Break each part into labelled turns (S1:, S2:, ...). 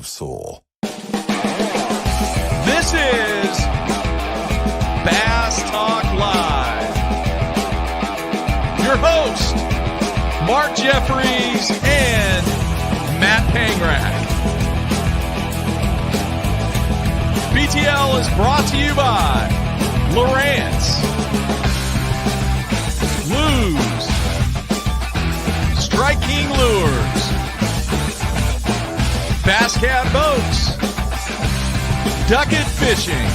S1: of soul.
S2: This is Bass Talk Live. Your host, Mark Jeffries and Matt Pangrack. BTL is brought to you by Lowrance, Lose, Strike King Lures, Bass Cat Boats, Ducket Fishing,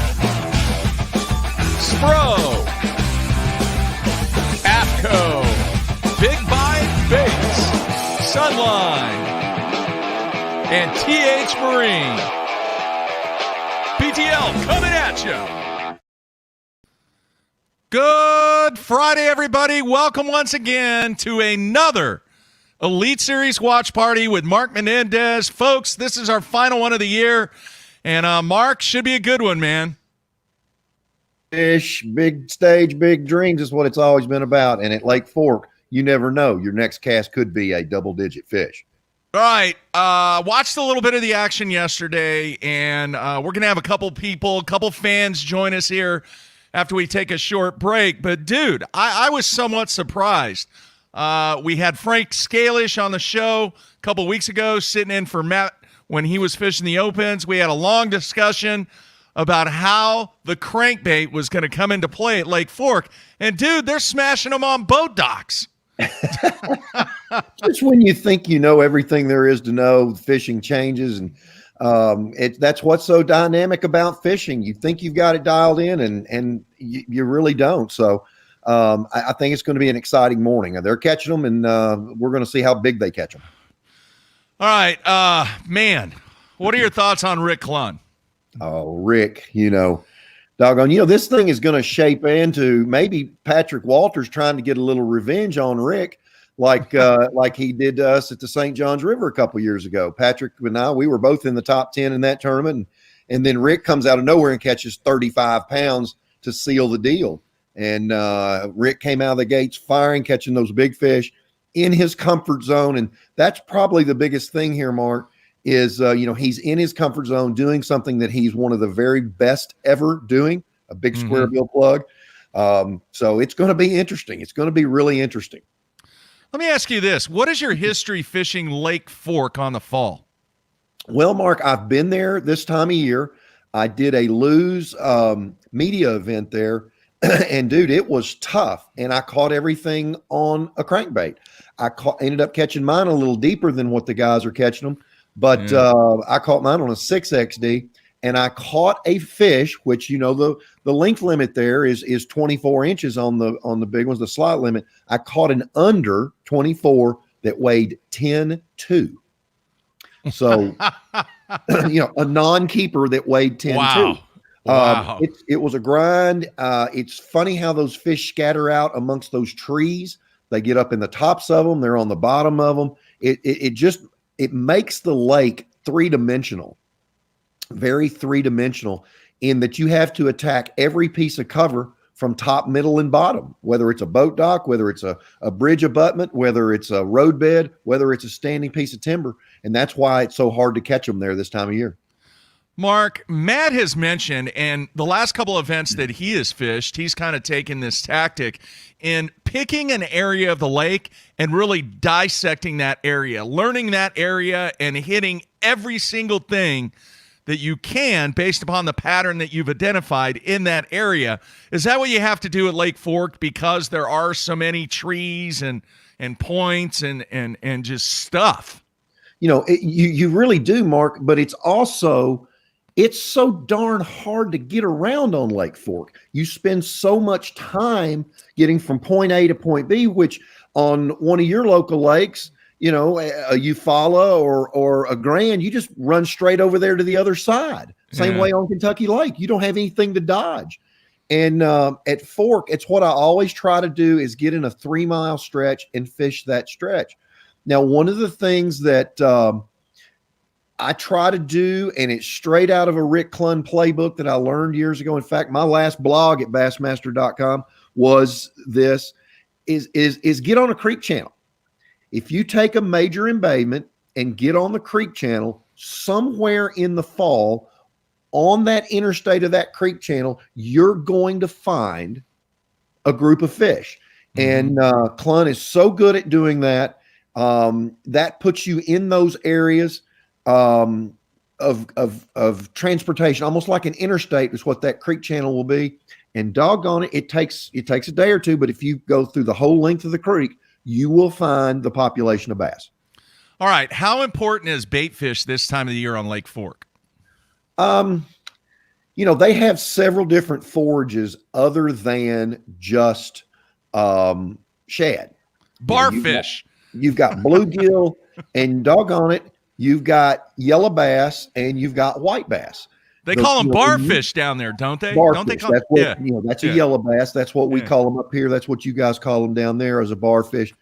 S2: Spro, AFCO, Big Bite Baits, Sunline, and TH Marine. BTL coming at you. Good Friday, everybody. Welcome once again to another Elite Series watch party with Mark Menendez. Folks, this is our final one of the year, and Mark, should be a good one, man.
S3: Fish, big stage, big dreams is what it's always been about. And at Lake Fork, you never know. Your next cast could be a double-digit fish.
S2: All right. Watched a little bit of the action yesterday, and we're going to have a couple fans join us here after we take a short break. But, dude, I was somewhat surprised. We had Frank Scalish on the show a couple weeks ago, sitting in for Matt when he was fishing the opens. We had a long discussion about how the crankbait was going to come into play at Lake Fork. And, dude, they're smashing them on boat docks.
S3: Just when you think you know everything there is to know, fishing changes, and that's what's so dynamic about fishing. You think you've got it dialed in, and you really don't. So I think it's going to be an exciting morning. They're catching them, and we're going to see how big they catch them.
S2: All right, man, what are your thoughts on Rick Clunn?
S3: Oh, Rick, doggone, this thing is going to shape into maybe Patrick Walters trying to get a little revenge on Rick, like he did to us at the St. Johns River a couple years ago. Patrick and I, we were both in the top 10 in that tournament, and then Rick comes out of nowhere and catches 35 pounds to seal the deal. And Rick came out of the gates firing, catching those big fish in his comfort zone, and that's probably the biggest thing here, Mark. Is, he's in his comfort zone doing something that he's one of the very best ever doing, a big square bill plug. So it's going to be interesting. It's going to be really interesting.
S2: Let me ask you this. What is your history fishing Lake Fork on the fall?
S3: Well, Mark, I've been there this time of year. I did a Lose media event there, and, dude, it was tough, and I caught everything on a crankbait. Ended up catching mine a little deeper than what the guys are catching them. But I caught mine on a 6XD, and I caught a fish, which, the length limit there is 24 inches on the big ones, the slot limit. I caught an under 24 that weighed 10.2. So, a non-keeper that weighed 10.2.
S2: Wow. Wow.
S3: It was a grind. It's funny how those fish scatter out amongst those trees. They get up in the tops of them. They're on the bottom of them. It makes the lake three-dimensional, very three-dimensional, in that you have to attack every piece of cover from top, middle, and bottom, whether it's a boat dock, whether it's a bridge abutment, whether it's a roadbed, whether it's a standing piece of timber. And that's why it's so hard to catch them there this time of year.
S2: Mark, Matt has mentioned, and the last couple events that he has fished, he's kind of taken this tactic in picking an area of the lake and really dissecting that area, learning that area and hitting every single thing that you can based upon the pattern that you've identified in that area. Is that what you have to do at Lake Fork because there are so many trees and points and just stuff?
S3: You really do, Mark, but it's so darn hard to get around on Lake Fork. You spend so much time getting from point A to point B, which on one of your local lakes, a Eufaula or a Grand, you just run straight over there to the other side. Same way on Kentucky Lake. You don't have anything to dodge. And at Fork, it's what I always try to do is get in a 3-mile stretch and fish that stretch. Now, one of the things that I try to do, and it's straight out of a Rick Clunn playbook that I learned years ago. In fact, my last blog at bassmaster.com was this, is get on a creek channel. If you take a major embayment and get on the creek channel, somewhere in the fall on that interstate of that creek channel, you're going to find a group of fish. And Clun is so good at doing that. That puts you in those areas of transportation, almost like an interstate is what that creek channel will be. And doggone it, it takes a day or two, but if you go through the whole length of the creek, you will find the population of bass.
S2: All right. How important is bait fish this time of the year on Lake Fork?
S3: They have several different forages other than just shad.
S2: Barfish.
S3: You've got bluegill, and doggone it, you've got yellow bass and you've got white bass.
S2: They call them barfish down there, don't they?
S3: Barfish.
S2: Don't they call?
S3: That's what, that's a yellow bass. That's what we call them up here. That's what you guys call them down there as a barfish.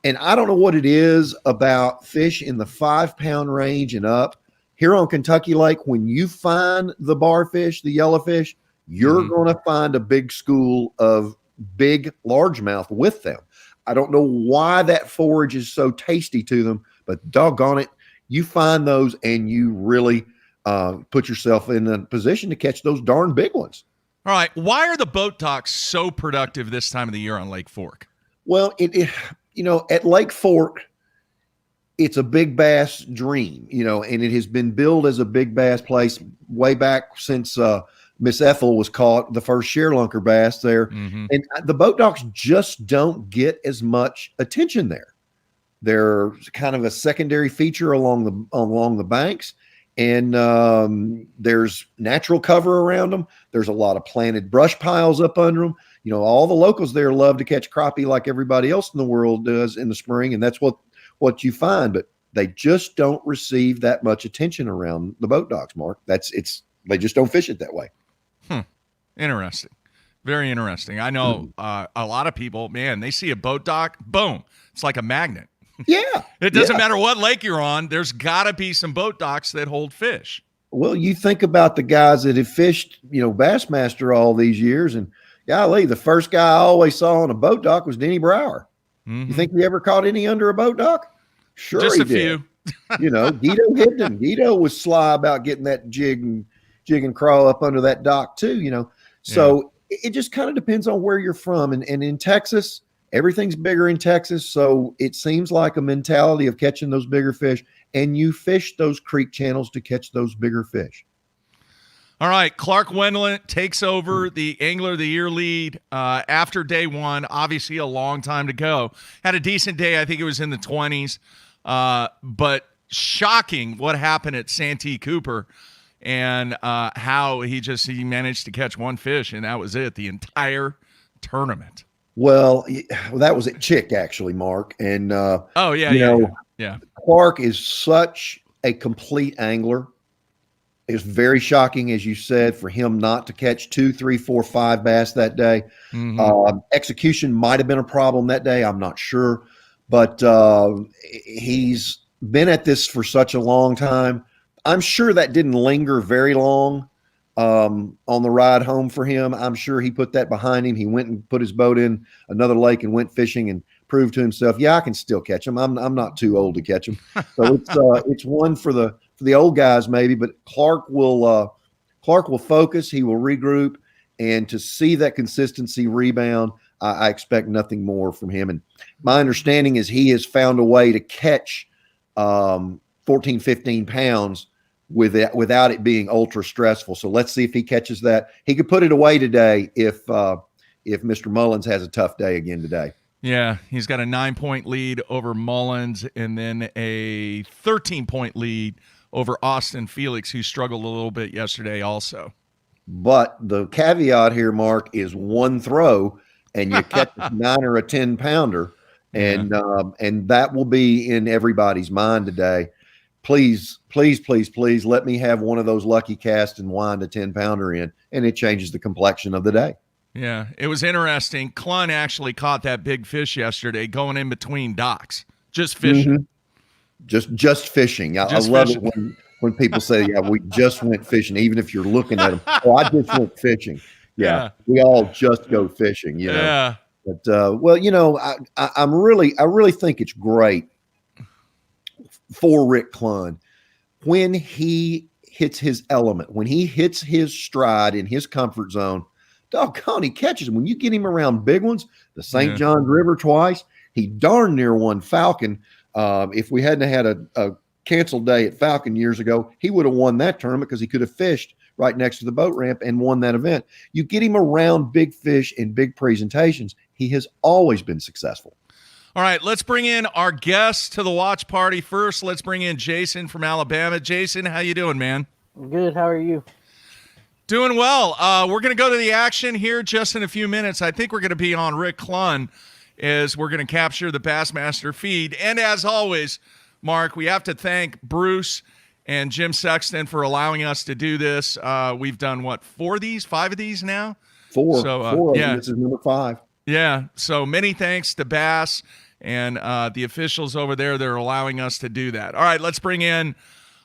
S3: And I don't know what it is about fish in the 5-pound range and up. Here on Kentucky Lake, when you find the barfish, the yellowfish, you're going to find a big school of big largemouth with them. I don't know why that forage is so tasty to them, but doggone it, you find those and you really put yourself in a position to catch those darn big ones.
S2: All right. Why are the boat docks so productive this time of the year on Lake Fork?
S3: Well, at Lake Fork, it's a big bass dream, and it has been billed as a big bass place way back since Miss Ethel was caught the first shearlunker bass there. And the boat docks just don't get as much attention there. They're kind of a secondary feature along the banks, and there's natural cover around them. There's a lot of planted brush piles up under them. All the locals there love to catch crappie like everybody else in the world does in the spring, and that's what you find. But they just don't receive that much attention around the boat docks, Mark. They just don't fish it that way.
S2: Interesting. Very interesting. I know a lot of people, man, they see a boat dock, boom, it's like a magnet.
S3: Yeah.
S2: It doesn't matter what lake you're on, there's got to be some boat docks that hold fish.
S3: Well, you think about the guys that have fished, Bassmaster all these years, and golly, the first guy I always saw on a boat dock was Denny Brower. You think he ever caught any under a boat dock? Sure,
S2: just
S3: he
S2: a
S3: did.
S2: few.
S3: Guido Hibden. Guido was sly about getting that jig and crawl up under that dock too. So it just kind of depends on where you're from. And in Texas, everything's bigger in Texas, so it seems like a mentality of catching those bigger fish, and you fish those creek channels to catch those bigger fish.
S2: All right, Clark Wendlandt takes over the Angler of the Year lead after day one. Obviously, a long time to go. Had a decent day. I think it was in the 20s. But shocking what happened at Santee Cooper and how he managed to catch one fish, and that was it, the entire tournament.
S3: Well, that was at Chick, actually, Mark. And,
S2: yeah.
S3: Clark is such a complete angler. It's very shocking, as you said, for him not to catch 2, 3, 4, 5 bass that day. Execution might have been a problem that day. I'm not sure. But he's been at this for such a long time. I'm sure that didn't linger very long on the ride home for him. I'm sure he put that behind him. He went and put his boat in another lake and went fishing and proved to himself, yeah, I can still catch him. I'm not too old to catch him. So it's one for the old guys maybe, but Clark will focus. He will regroup, and to see that consistency rebound, I expect nothing more from him. And my understanding is he has found a way to catch 14, 15 pounds without it being ultra stressful. So let's see if he catches that. He could put it away today if Mr. Mullins has a tough day again today.
S2: Yeah, he's got a 9-point lead over Mullins and then a 13-point lead over Austin Felix, who struggled a little bit yesterday also.
S3: But the caveat here, Mark, is one throw and you catch a 9 or a 10-pounder, and that will be in everybody's mind today. Please, please, please, please let me have one of those lucky casts and wind a 10-pounder in, and it changes the complexion of the day.
S2: Yeah, it was interesting. Clun actually caught that big fish yesterday going in between docks, just fishing.
S3: Just fishing. I love it when people say, yeah, we just went fishing, even if you're looking at them. Oh, I just went fishing. Yeah. We all just go fishing,
S2: Yeah.
S3: But, I really think it's great for Rick Clun when he hits his element, when he hits his stride in his comfort zone, doggone, he catches them. When you get him around big ones, the St. Johns River twice, he darn near won Falcon. If we hadn't had a canceled day at Falcon years ago, he would have won that tournament because he could have fished right next to the boat ramp and won that event. You get him around big fish in big presentations, he has always been successful.
S2: All right, let's bring in our guests to the watch party. First, let's bring in Jason from Alabama. Jason, how you doing, man?
S1: Good. How are you?
S2: Doing well. We're going to go to the action here just in a few minutes. I think we're going to be on Rick Clunn as we're going to capture the Bassmaster feed. And as always, Mark, we have to thank Bruce and Jim Sexton for allowing us to do this. We've done, what, 5 of these now?
S3: Four.
S2: So, yeah.
S3: This is number 5.
S2: Yeah, so many thanks to Bass and the officials over there that are allowing us to do that. All right, let's bring in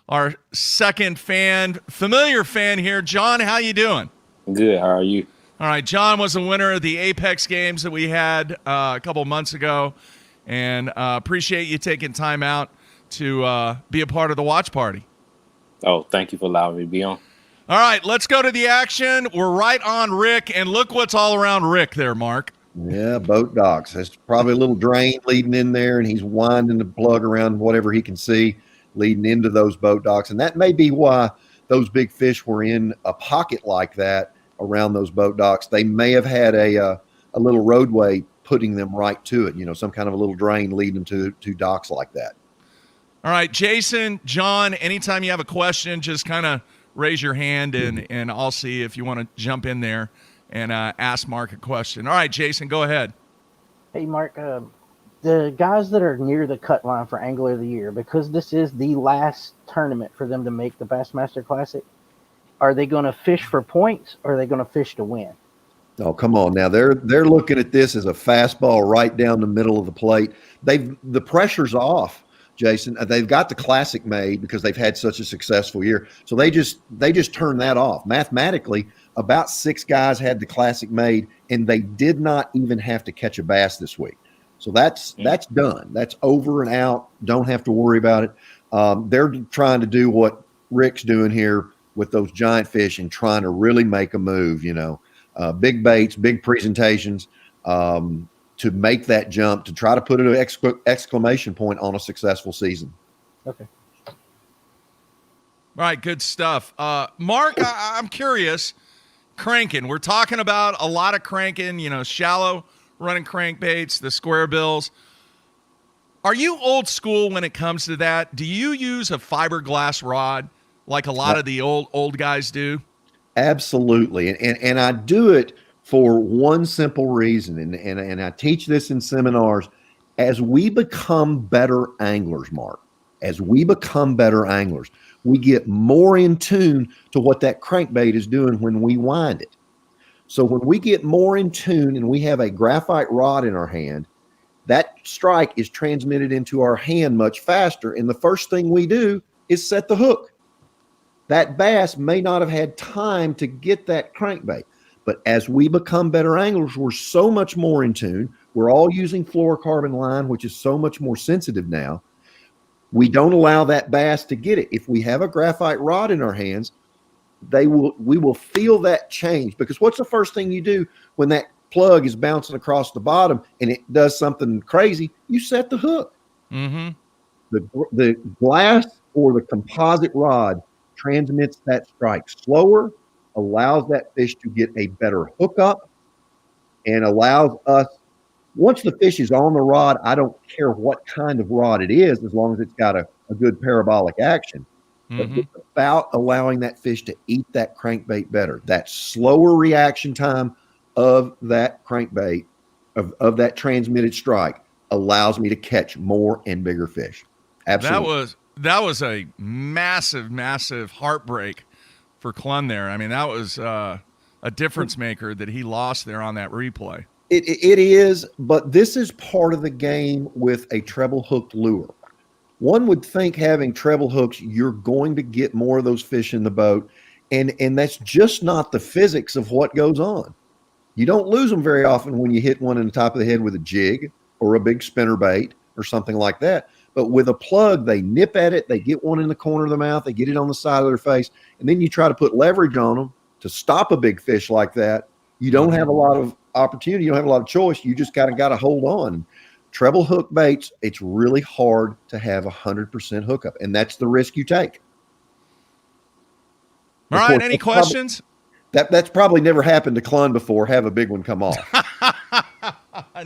S2: our second fan, familiar fan here. John, how you doing?
S4: Good, how are you?
S2: All right, John was a winner of the Apex games that we had a couple months ago, and appreciate you taking time out to be a part of the watch party.
S4: Oh, thank you for allowing me to be on.
S2: All right, let's go to the action. We're right on Rick, and look what's all around Rick there, Mark.
S3: Yeah, boat docks. There's probably a little drain leading in there, and he's winding the plug around whatever he can see leading into those boat docks. And that may be why those big fish were in a pocket like that around those boat docks. They may have had a little roadway putting them right to it, some kind of a little drain leading to docks like that.
S2: All right, Jason, John, anytime you have a question, just kind of raise your hand, and I'll see if you want to jump in there and ask Mark a question. All right, Jason, go ahead.
S1: Hey, Mark. The guys that are near the cut line for Angler of the Year, because this is the last tournament for them to make the Bassmaster Classic, are they going to fish for points, or are they going to fish to win?
S3: Oh, come on. Now, they're looking at this as a fastball right down the middle of the plate. The pressure's off, Jason. They've got the Classic made because they've had such a successful year. So they just turned that off. Mathematically, about 6 guys had the Classic made, and they did not even have to catch a bass this week. So that's done. That's over and out. Don't have to worry about it. They're trying to do what Rick's doing here with those giant fish and trying to really make a move, big baits, big presentations, to make that jump, to try to put an exclamation point on a successful season.
S1: Okay.
S2: All right, good stuff. Mark, I'm curious, cranking. We're talking about a lot of cranking, shallow running crankbaits, the square bills. Are you old school when it comes to that? Do you use a fiberglass rod like a lot of the old guys do?
S3: Absolutely. And I do it for one simple reason, and I teach this in seminars. As we become better anglers, Mark, we get more in tune to what that crankbait is doing when we wind it. So when we get more in tune and we have a graphite rod in our hand, that strike is transmitted into our hand much faster, and the first thing we do is set the hook. That bass may not have had time to get that crankbait. But as we become better anglers, we're so much more in tune. We're all using fluorocarbon line, which is so much more sensitive now. We don't allow that bass to get it. If we have a graphite rod in our hands, we will feel that change, because what's the first thing you do when that plug is bouncing across the bottom and it does something crazy? You set the hook.
S2: Mm-hmm.
S3: The glass or the composite rod transmits that strike slower, allows that fish to get a better hookup, and allows us, once the fish is on the rod, I don't care what kind of rod it is, as long as it's got a good parabolic action.
S2: Mm-hmm.
S3: But it's about allowing that fish to eat that crankbait better. That slower reaction time of that crankbait, of that transmitted strike, allows me to catch more and bigger fish. Absolutely.
S2: That was a massive, massive heartbreak for Clunn there. I mean, that was a difference maker that he lost there on that replay.
S3: It is, but this is part of the game with a treble hooked lure. One would think having treble hooks, you're going to get more of those fish in the boat, and that's just not the physics of what goes on. You don't lose them very often when you hit one in the top of the head with a jig or a big spinner bait or something like that. But with a plug, they nip at it, they get one in the corner of the mouth, they get it on the side of their face, and then you try to put leverage on them to stop a big fish like that. You don't have a lot of opportunity, you don't have a lot of choice. You just got to hold on. Treble hook baits, it's really hard to have 100% hookup, and that's the risk you take.
S2: All right, any questions?
S3: That's probably never happened to Clun before, have a big one come off.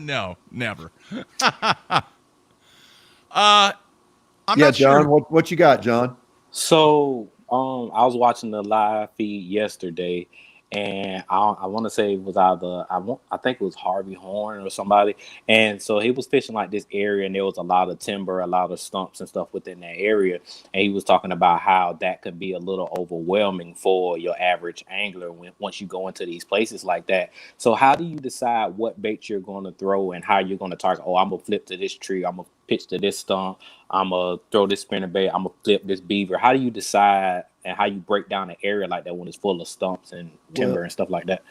S2: No, never. I'm not
S3: John,
S2: sure.
S3: what you got, John?
S4: So, I was watching the live feed yesterday, and I want to say it was either I think it was Harvey Horn or somebody, and so he was fishing like this area, and there was a lot of timber, a lot of stumps and stuff within that area, and he was talking about how that could be a little overwhelming for your average angler once you go into these places like that. So, how do you decide what bait you're going to throw and how you're going to target? Oh, I'm gonna flip to this tree. I'm gonna pitch to this stump. I'm gonna throw this spinnerbait. I'm gonna flip this beaver. How do you decide and how you break down an area like that when it's full of stumps and timber and stuff like that?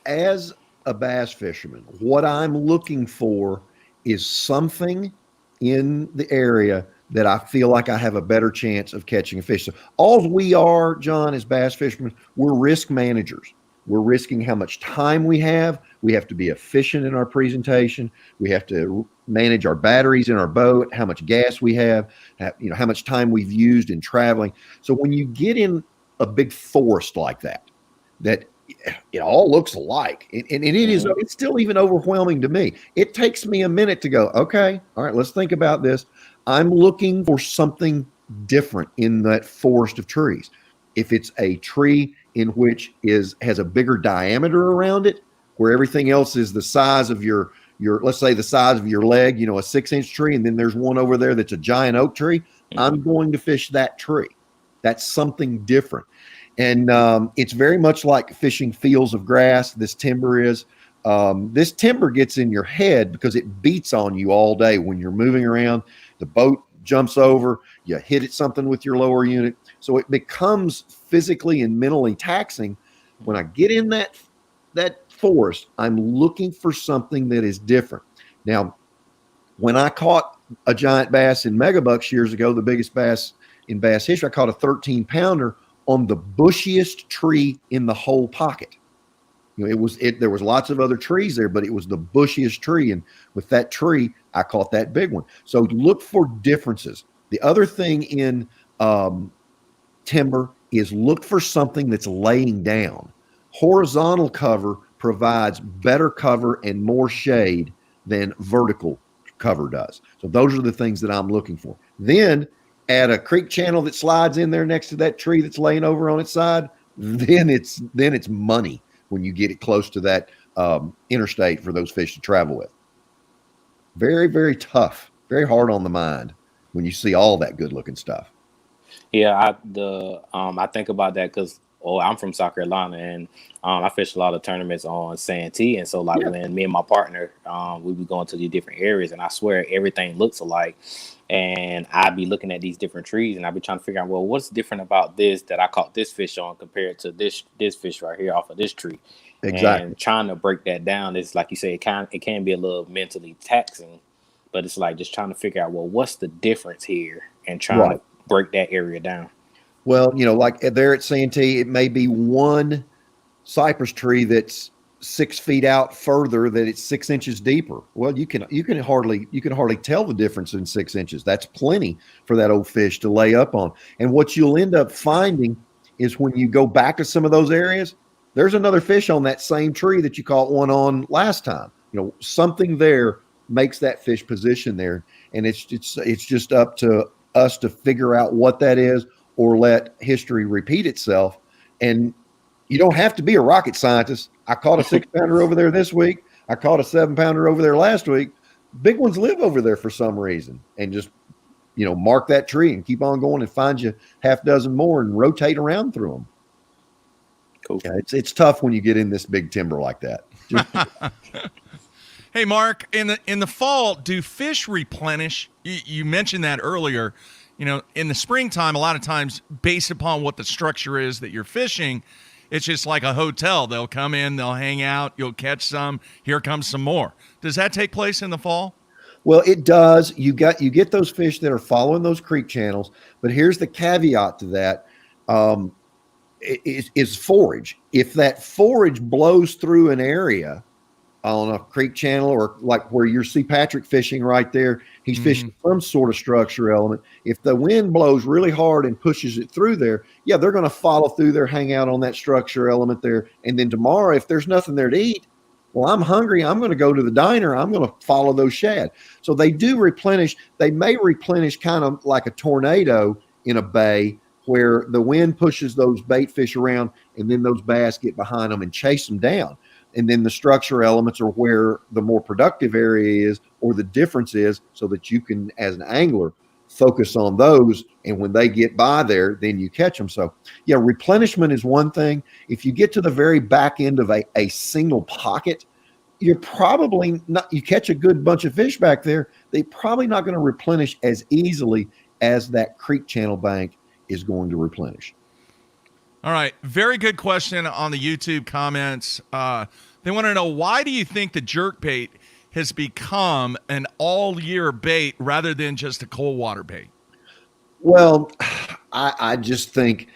S3: As a bass fisherman, what I'm looking for is something in the area that I feel like I have a better chance of catching a fish. So all we are, John, as bass fishermen, we're risk managers. We're risking how much time we have. We have to be efficient in our presentation. We have to manage our batteries in our boat, how much gas we have, how much time we've used in traveling. So when you get in a big forest like that it all looks alike, and it is, it's still even overwhelming to me. It takes me a minute to go, okay, all right, let's think about this. I'm looking for something different in that forest of trees. If it's a tree in which has a bigger diameter around it, where everything else is the size of your let's say the size of your leg, a 6-inch tree, and then there's one over there that's a giant oak tree, I'm going to fish that tree. That's something different. And it's very much like fishing fields of grass. This timber gets in your head because it beats on you all day when you're moving around. The boat jumps over, you hit it something with your lower unit. So it becomes physically and mentally taxing. When I get in that forest, I'm looking for something that is different. Now, when I caught a giant bass in megabucks years ago, the biggest bass in bass history, I caught a 13-pounder on the bushiest tree in the whole pocket. There was lots of other trees there, but it was the bushiest tree. And with that tree, I caught that big one. So look for differences. The other thing in timber is look for something that's laying down. Horizontal cover provides better cover and more shade than vertical cover does. So those are the things that I'm looking for. Then add a creek channel that slides in there next to that tree that's laying over on its side. Then it's money when you get it close to that interstate for those fish to travel with. Very, very tough, very hard on the mind when you see all that good looking stuff.
S4: Yeah, I think about that because I'm from South Carolina, and I fish a lot of tournaments on Santee, and so when me and my partner we be going to these different areas, and I swear everything looks alike, and I'd be looking at these different trees, and I'd be trying to figure out, well, what's different about this that I caught this fish on compared to this fish right here off of this tree.
S3: Exactly.
S4: And trying to break that down is, like you say, it can be a little mentally taxing, but it's like just trying to figure out, well, what's the difference here, and trying to break that area down.
S3: Well, like there at Santee, it may be one cypress tree that's 6 feet out further that it's 6 inches deeper. Well, you can hardly tell the difference in 6 inches. That's plenty for that old fish to lay up on. And what you'll end up finding is when you go back to some of those areas, there's another fish on that same tree that you caught one on last time. Something there makes that fish position there, and it's just up to us to figure out what that is, or let history repeat itself. And you don't have to be a rocket scientist. I caught a 6-pounder over there this week. I caught a 7-pounder over there last week. Big ones live over there for some reason, and just, mark that tree and keep on going and find you half dozen more and rotate around through them.
S4: Cool.
S3: Yeah, it's tough when you get in this big timber like that.
S2: Hey, Mark, in the fall, do fish replenish? You mentioned that earlier. In the springtime, a lot of times, based upon what the structure is that you're fishing, it's just like a hotel. They'll come in, they'll hang out, you'll catch some, here comes some more. Does that take place in the fall?
S3: Well, it does. You get those fish that are following those creek channels, but here's the caveat to that. Is forage. If that forage blows through an area on a creek channel, or like where you see Patrick fishing right there, he's fishing some sort of structure element. If the wind blows really hard and pushes it through there, yeah, they're going to follow through there, hang out on that structure element there. And then tomorrow, if there's nothing there to eat, well, I'm hungry, I'm going to go to the diner, I'm going to follow those shad. So they do replenish. They may replenish kind of like a tornado in a bay, where the wind pushes those bait fish around, and then those bass get behind them and chase them down. And then the structure elements are where the more productive area is, or the difference is, so that you can, as an angler, focus on those. And when they get by there, then you catch them. So yeah, replenishment is one thing. If you get to the very back end of a single pocket, you're probably not, you catch a good bunch of fish back there, they're probably not going to replenish as easily as that creek channel bank is going to replenish.
S2: All right. Very good question on the YouTube comments. They want to know, why do you think the jerkbait has become an all-year bait rather than just a cold water bait?
S3: Well, I just think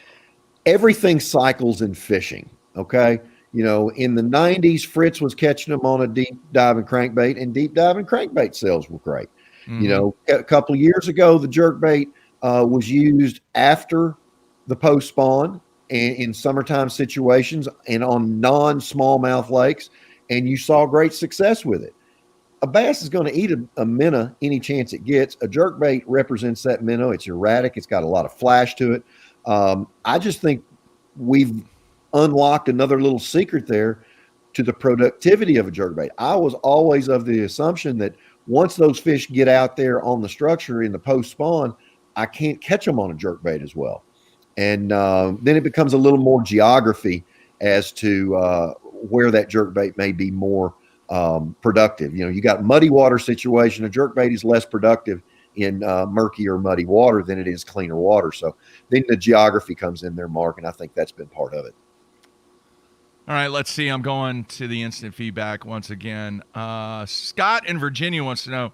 S3: everything cycles in fishing, okay? You know, in the 90s, Fritz was catching them on a deep diving crankbait, and deep diving crankbait sales were great. You know, a couple of years ago, the jerkbait was used after the post spawn and in summertime situations and on non-smallmouth lakes, and you saw great success with it. A bass is going to eat a minnow any chance it gets. A jerkbait represents that minnow. It's erratic. It's got a lot of flash to it. I just think we've unlocked another little secret there to the productivity of a jerkbait. I was always of the assumption that once those fish get out there on the structure in the post spawn, I can't catch them on a jerkbait as well. And then it becomes a little more geography as to where that jerkbait may be more productive. You know, you got muddy water situation. A jerkbait is less productive in murky or muddy water than it is cleaner water. So then the geography comes in there, Mark, and I think that's been part of it.
S2: All right, let's see. I'm going to the instant feedback once again. Scott in Virginia wants to know,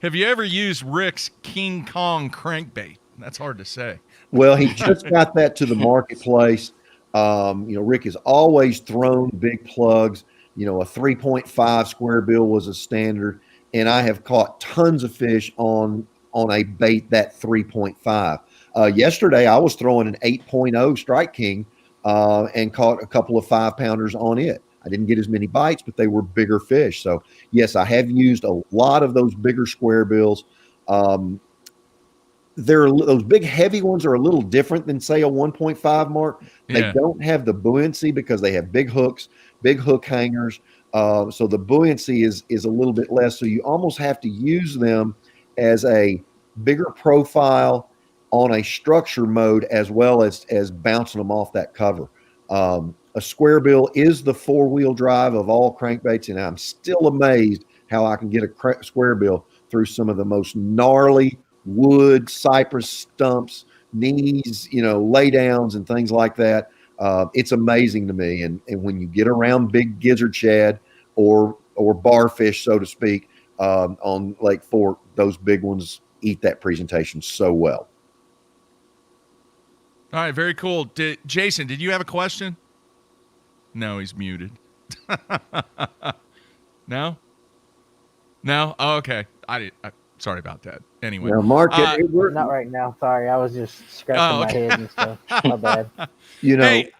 S2: have you ever used Rick's King Kong crankbait? That's hard to say.
S3: Well, he just got that to the marketplace. You know, Rick has always thrown big plugs. You know, a 3.5 square bill was a standard, and I have caught tons of fish on a bait that 3.5. Yesterday, I was throwing an 8.0 Strike King and caught a couple of 5-pounders on it. I didn't get as many bites, but they were bigger fish. So, yes, I have used a lot of those bigger square bills. Those big heavy ones are a little different than, say, a 1.5 Mark. They don't have the buoyancy because they have big hooks, big hook hangers. So the buoyancy is a little bit less. So you almost have to use them as a bigger profile on a structure mode, as well as bouncing them off that cover. A square bill is the 4-wheel drive of all crankbaits, and I'm still amazed how I can get a square bill through some of the most gnarly wood, cypress stumps, knees, you know, laydowns and things like that. It's amazing to me. And when you get around big gizzard shad or barfish, so to speak, on Lake Fork, those big ones eat that presentation so well.
S2: All right, very cool. Jason, did you have a question? No, he's muted. No? Oh, okay. Sorry about that. Anyway.
S3: Now, Mark,
S1: not right now. Sorry, I was just scratching my head and stuff. My bad.
S3: You know.
S2: Hey,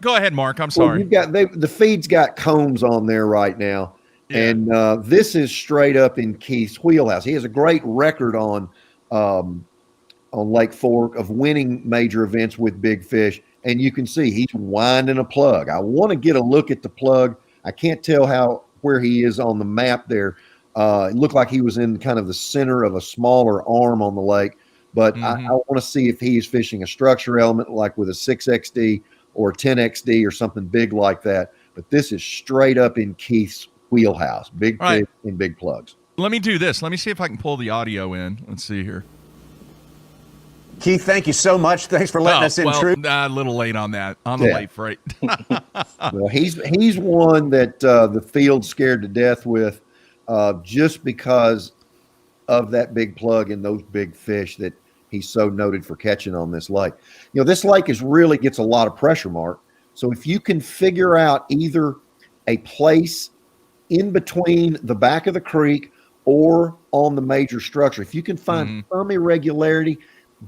S2: go ahead, Mark. I'm sorry.
S3: Well, the feed's got combs on there right now, and this is straight up in Keith's wheelhouse. He has a great record on Lake Fork of winning major events with big fish, and you can see he's winding a plug. I want to get a look at the plug. I can't tell where he is on the map there. It looked like he was in kind of the center of a smaller arm on the lake, but I want to see if he's fishing a structure element like with a 6XD or a 10XD or something big like that. But this is straight up in Keith's wheelhouse, big fish and big plugs.
S2: Let me do this. Let me see if I can pull the audio in. Let's see here.
S5: Keith, thank you so much. Thanks for letting us in.
S2: A little late on that, on the late freight.
S3: Well, he's one that the field's scared to death with, just because of that big plug and those big fish that he's so noted for catching on this lake. This lake really gets a lot of pressure, Mark. So if you can figure out either a place in between the back of the creek or on the major structure, if you can find some irregularity,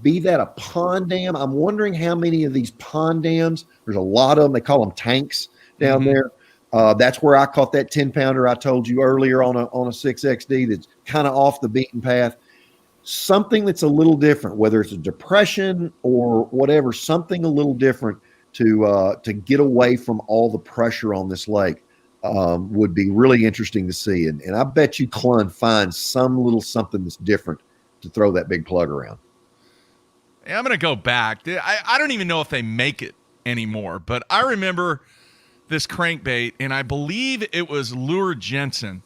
S3: be that a pond dam. I'm wondering how many of these pond dams, there's a lot of them, they call them tanks down there. That's where I caught that 10-pounder I told you earlier on a 6XD that's kind of off the beaten path. Something that's a little different, whether it's a depression or whatever, something a little different to get away from all the pressure on this lake would be really interesting to see. And I bet you Clun finds some little something that's different to throw that big plug around.
S2: Yeah, I'm going to go back. I don't even know if they make it anymore, but I remember this crankbait, and I believe it was Lure Jensen,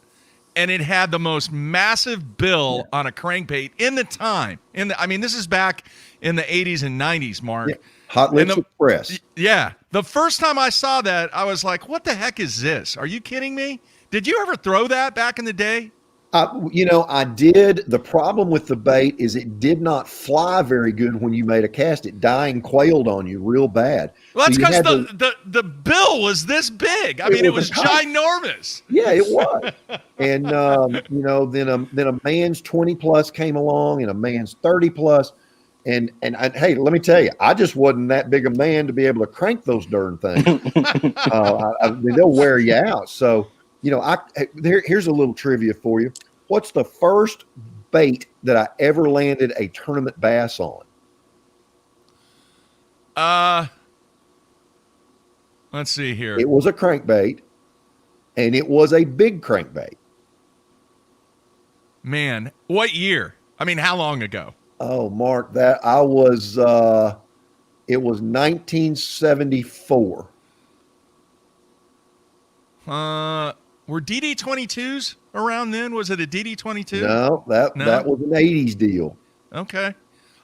S2: and it had the most massive bill on a crankbait in the time. This is back in the 80s and 90s, Mark.
S3: Yeah. Hot Lips Express.
S2: Yeah. The first time I saw that, I was like, what the heck is this? Are you kidding me? Did you ever throw that back in the day?
S3: I did. The problem with the bait is it did not fly very good when you made a cast. It dying quailed on you real bad.
S2: Well, that's because the bill was this big. It was ginormous.
S3: Yeah, it was. And then a man's 20 plus came along and a man's 30 plus. And hey, let me tell you, I just wasn't that big a man to be able to crank those darn things. They'll wear you out. So, here's a little trivia for you. What's the first bait that I ever landed a tournament bass on?
S2: Let's see here.
S3: It was a crankbait, and it was a big crankbait.
S2: Man, what year? How long ago?
S3: Oh, Mark, it was 1974.
S2: Were DD22s around then? Was it a DD22?
S3: No, that was an 80s deal.
S2: Okay.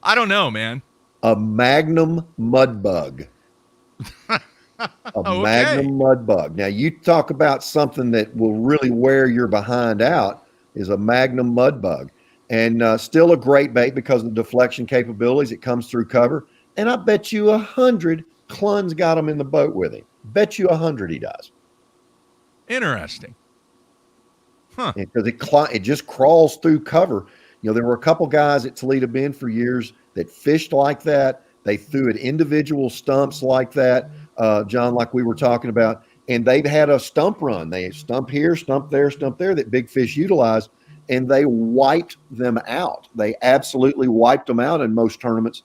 S2: I don't know, man.
S3: A Magnum mud bug. Magnum mud bug. Now, you talk about something that will really wear your behind out is a Magnum mud bug. And still a great bait because of the deflection capabilities. It comes through cover. And I bet you 100 Clun's got him in the boat with him. Bet you 100 he does.
S2: Interesting. Huh.
S3: Because it just crawls through cover. There were a couple guys at Toledo Bend for years that fished like that. They threw at individual stumps like that, John, like we were talking about. And they've had a stump run. They stump here, stump there that big fish utilize. And they wiped them out. They absolutely wiped them out in most tournaments,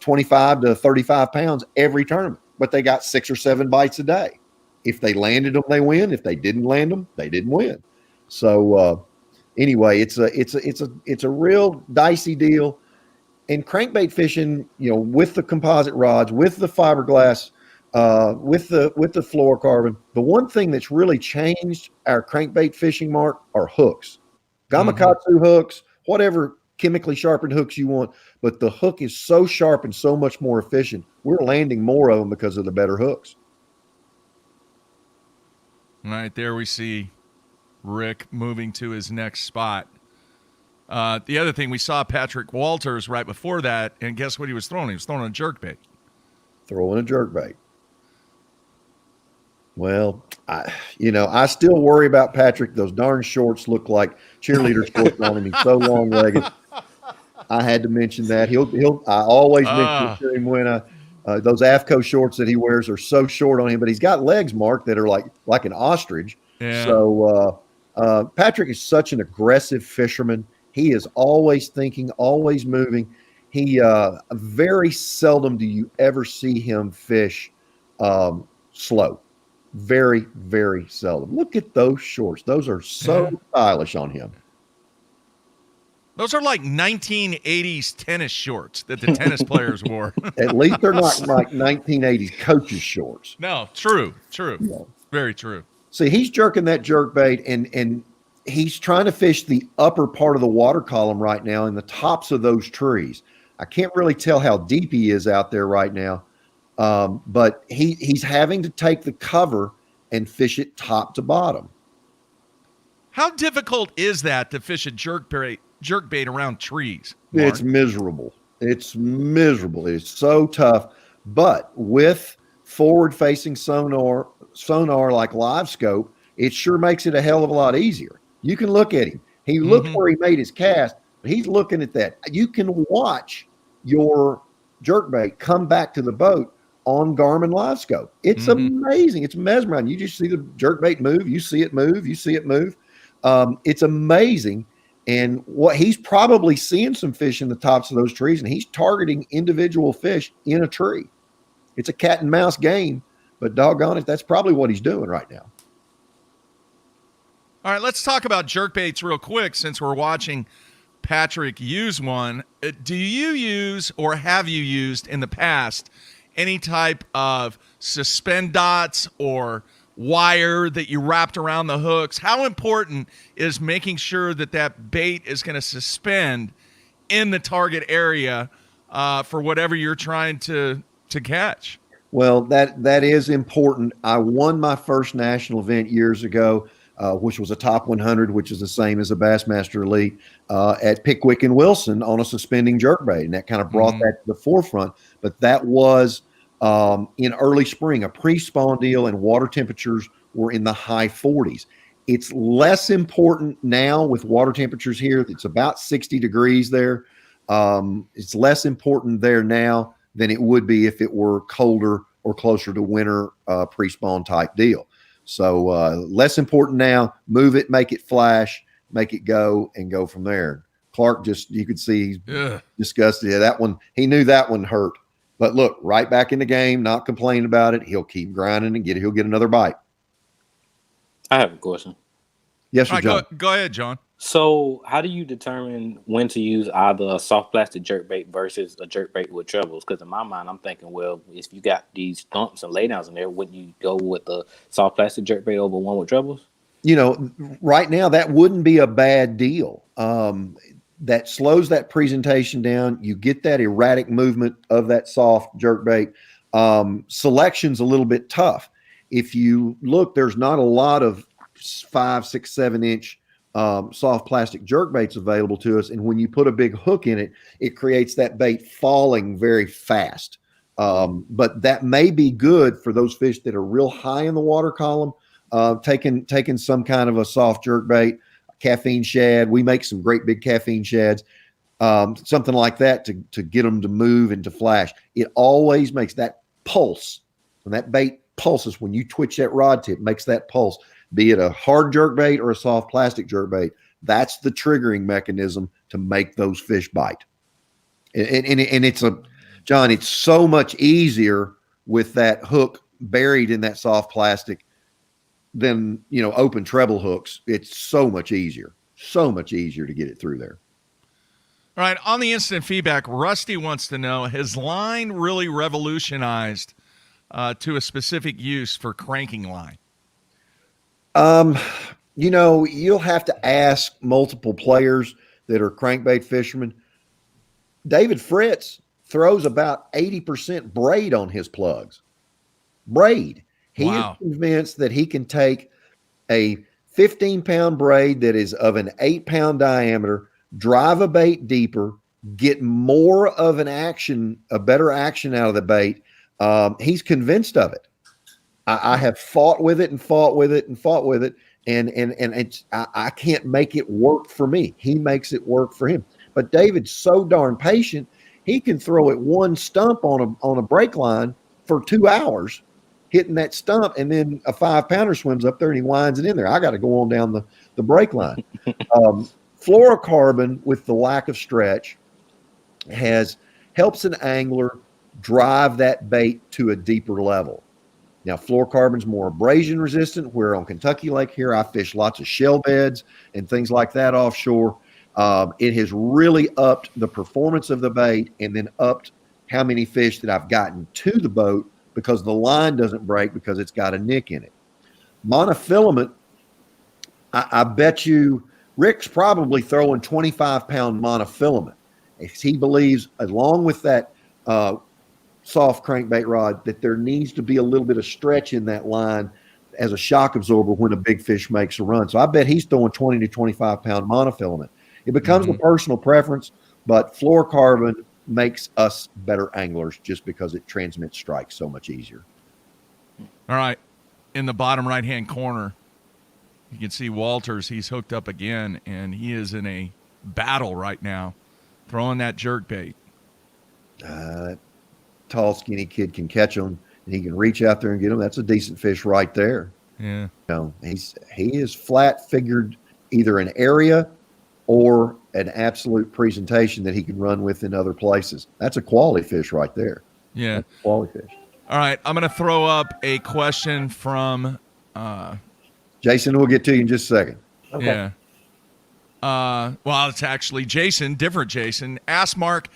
S3: 25 to 35 pounds every tournament. But they got 6 or 7 bites a day. If they landed them, they win. If they didn't land them, they didn't win. So anyway, it's a real dicey deal. And crankbait fishing, with the composite rods, with the fiberglass, with the fluorocarbon, the one thing that's really changed our crankbait fishing, Mark, are hooks. Gamakatsu hooks, whatever chemically sharpened hooks you want, but the hook is so sharp and so much more efficient. We're landing more of them because of the better hooks.
S2: Right there we see Rick moving to his next spot. The other thing, we saw Patrick Walters right before that, and guess what he was throwing? He was throwing a jerkbait.
S3: Throwing a jerkbait. Well, I still worry about Patrick. Those darn shorts look like cheerleader shorts on him. He's so long-legged. I had to mention that. I always mention it to him when those AFCO shorts that he wears are so short on him, but he's got legs, Mark, that are like an ostrich.
S2: Yeah.
S3: So Patrick is such an aggressive fisherman. He is always thinking, always moving. He very seldom do you ever see him fish slow. Very, very seldom. Look at those shorts. Those are so stylish on him.
S2: Those are like 1980s tennis shorts that the tennis players wore.
S3: At least they're not like 1980s coaches shorts.
S2: No, true.
S3: Yeah.
S2: Very true.
S3: See, he's jerking that jerkbait and he's trying to fish the upper part of the water column right now in the tops of those trees. I can't really tell how deep he is out there right now. But he's having to take the cover and fish it top to bottom.
S2: How difficult is that to fish a jerkbait jerkbait around trees. Mark.
S3: It's miserable. It's miserable. It's so tough. But with forward-facing sonar like live scope, it sure makes it a hell of a lot easier. You can look at him. He looked where he made his cast, but he's looking at that. You can watch your jerkbait come back to the boat on Garmin live scope. It's amazing. It's mesmerizing. You just see the jerkbait move. You see it move. You see it move. It's amazing. And what he's probably seeing some fish in the tops of those trees, and he's targeting individual fish in a tree. It's a cat and mouse game, but doggone it, that's probably what he's doing right now.
S2: All right, let's talk about jerkbaits real quick since we're watching Patrick use one. Do you use or have you used in the past any type of suspend dots or wire that you wrapped around the hooks? How important is making sure that that bait is going to suspend in the target area for whatever you're trying to catch?
S3: Well, that is important. I won my first national event years ago, which was a top 100, which is the same as a Bassmaster Elite, at Pickwick and Wilson on a suspending jerkbait, and that kind of brought that to the forefront. But that was in early spring, a pre-spawn deal, and water temperatures were in the high 40s. It's less important now with water temperatures here. It's about 60 degrees there. It's less important there now than it would be if it were colder or closer to winter pre-spawn type deal. So less important now. Move it, make it flash, make it go, and go from there. Clark you could see he's disgusted. Yeah, that one, he knew that one hurt. But look, right back in the game, not complaining about it. He'll keep grinding and he'll get another bite.
S4: I have a question.
S3: Yes, sir, John.
S2: Go ahead, John.
S4: So how do you determine when to use either a soft plastic jerkbait versus a jerkbait with trebles? Because in my mind, I'm thinking, well, if you got these thumps and laydowns in there, wouldn't you go with the soft plastic jerkbait over one with trebles?
S3: You know, right now, that wouldn't be a bad deal. That slows that presentation down. You get that erratic movement of that soft jerkbait. Selection's a little bit tough. If you look, there's not a lot of 5, 6, 7 inch soft plastic jerkbaits available to us. And when you put a big hook in it, it creates that bait falling very fast. But that may be good for those fish that are real high in the water column, taking some kind of a soft jerkbait, caffeine shad. We make some great big caffeine shads, something like that to get them to move and to flash. It always makes that pulse. When that bait pulses, when you twitch that rod tip, makes that pulse, be it a hard jerkbait or a soft plastic jerkbait. That's the triggering mechanism to make those fish bite. And it's John, it's so much easier with that hook buried in that soft plastic than, open treble hooks. It's so much easier to get it through there.
S2: All right. On the instant feedback, Rusty wants to know, has line really revolutionized to a specific use for cranking line?
S3: You'll have to ask multiple players that are crankbait fishermen. David Fritz throws about 80% braid on his plugs. Braid. He is convinced that he can take a 15-pound braid that is of an 8-pound diameter, drive a bait deeper, get more of a better action out of the bait. He's convinced of it. I have fought with it, and it's I can't make it work for me. He makes it work for him. But David's so darn patient, he can throw it one stump on a break line for 2 hours, hitting that stump, and then a 5-pounder swims up there and he winds it in there. I got to go on down the break line. Fluorocarbon, with the lack of stretch, helps an angler drive that bait to a deeper level. Now, fluorocarbon's more abrasion resistant, where on Kentucky Lake here, I fish lots of shell beds and things like that offshore. It has really upped the performance of the bait and then upped how many fish that I've gotten to the boat because the line doesn't break because it's got a nick in it. Monofilament, I bet you Rick's probably throwing 25-pound monofilament. He believes, along with that soft crankbait rod, that there needs to be a little bit of stretch in that line as a shock absorber when a big fish makes a run. So I bet he's throwing 20 to 25-pound monofilament. It becomes a personal preference, but fluorocarbon makes us better anglers just because it transmits strikes so much easier.
S2: All right. In the bottom right-hand corner, you can see Walters. He's hooked up again, and he is in a battle right now, throwing that jerkbait.
S3: That tall, skinny kid can catch them, and he can reach out there and get them. That's a decent fish right there.
S2: Yeah.
S3: You know, he is flat figured either an area or an absolute presentation that he can run with in other places. That's a quality fish right there.
S2: Yeah.
S3: That's a quality fish.
S2: All right. I'm going to throw up a question from
S3: Jason, we'll get to you in just a second.
S1: Okay.
S2: Yeah. Well, it's actually Jason, different Jason. Ask Mark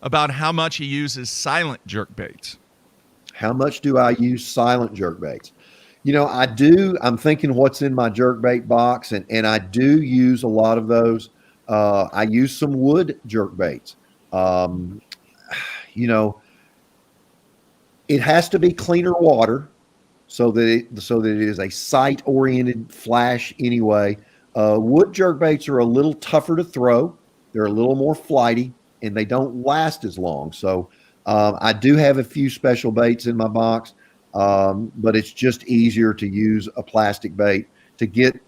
S2: about how much he uses silent jerkbaits.
S3: How much do I use silent jerkbaits? You know, I do. I'm thinking what's in my jerkbait box, and I do use a lot of those. I use some wood jerkbaits. You know, it has to be cleaner water so that it is a sight-oriented flash anyway. Wood jerkbaits are a little tougher to throw. They're a little more flighty, and they don't last as long. So I do have a few special baits in my box, but it's just easier to use a plastic bait to get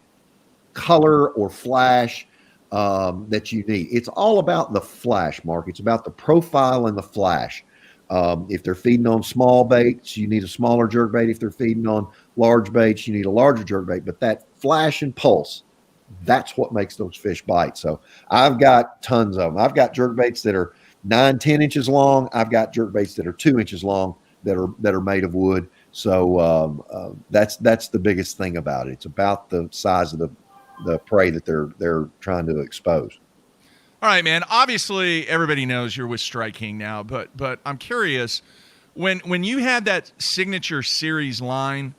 S3: color or flash that you need. It's all about the flash, Mark. It's about the profile and the flash. If they're feeding on small baits, you need a smaller jerkbait. If they're feeding on large baits, you need a larger jerkbait. But that flash and pulse, that's what makes those fish bite. So I've got tons of them. I've got jerkbaits that are 9-10 inches long. I've got jerkbaits that are 2 inches long that are made of wood. So that's the biggest thing about it. It's about the size of the prey that they're trying to expose.
S2: All right, man. Obviously, everybody knows you're with Strike King now, but I'm curious, when you had that signature series line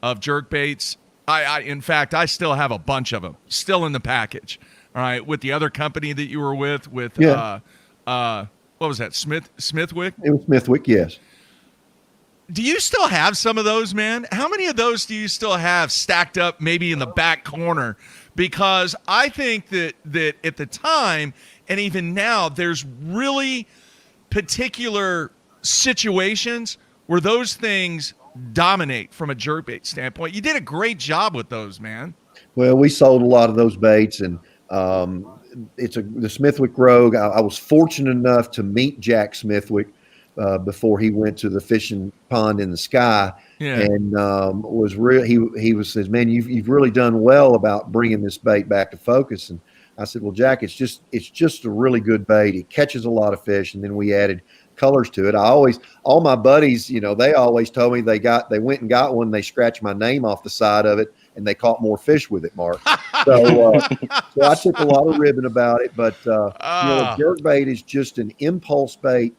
S2: of jerkbaits, I in fact I still have a bunch of them still in the package. All right, with the other company that you were with what was that, Smithwick?
S3: It was Smithwick, yes.
S2: Do you still have some of those, man? How many of those do you still have stacked up maybe in the back corner? Because I think that at the time and even now, there's really particular situations where those things dominate from a jerkbait standpoint. You did a great job with those, man.
S3: Well, we sold a lot of those baits, and the Smithwick Rogue. I was fortunate enough to meet Jack Smithwick before he went to the fishing pond in the sky, and he says, "Man, you've really done well about bringing this bait back to focus." And I said, "Well, Jack, it's just a really good bait. It catches a lot of fish." And then we added colors to it. All my buddies, they always told me they went and got one. They scratched my name off the side of it, and they caught more fish with it, Mark. So I took a lot of ribbon about it. But jerkbait is just an impulse bait.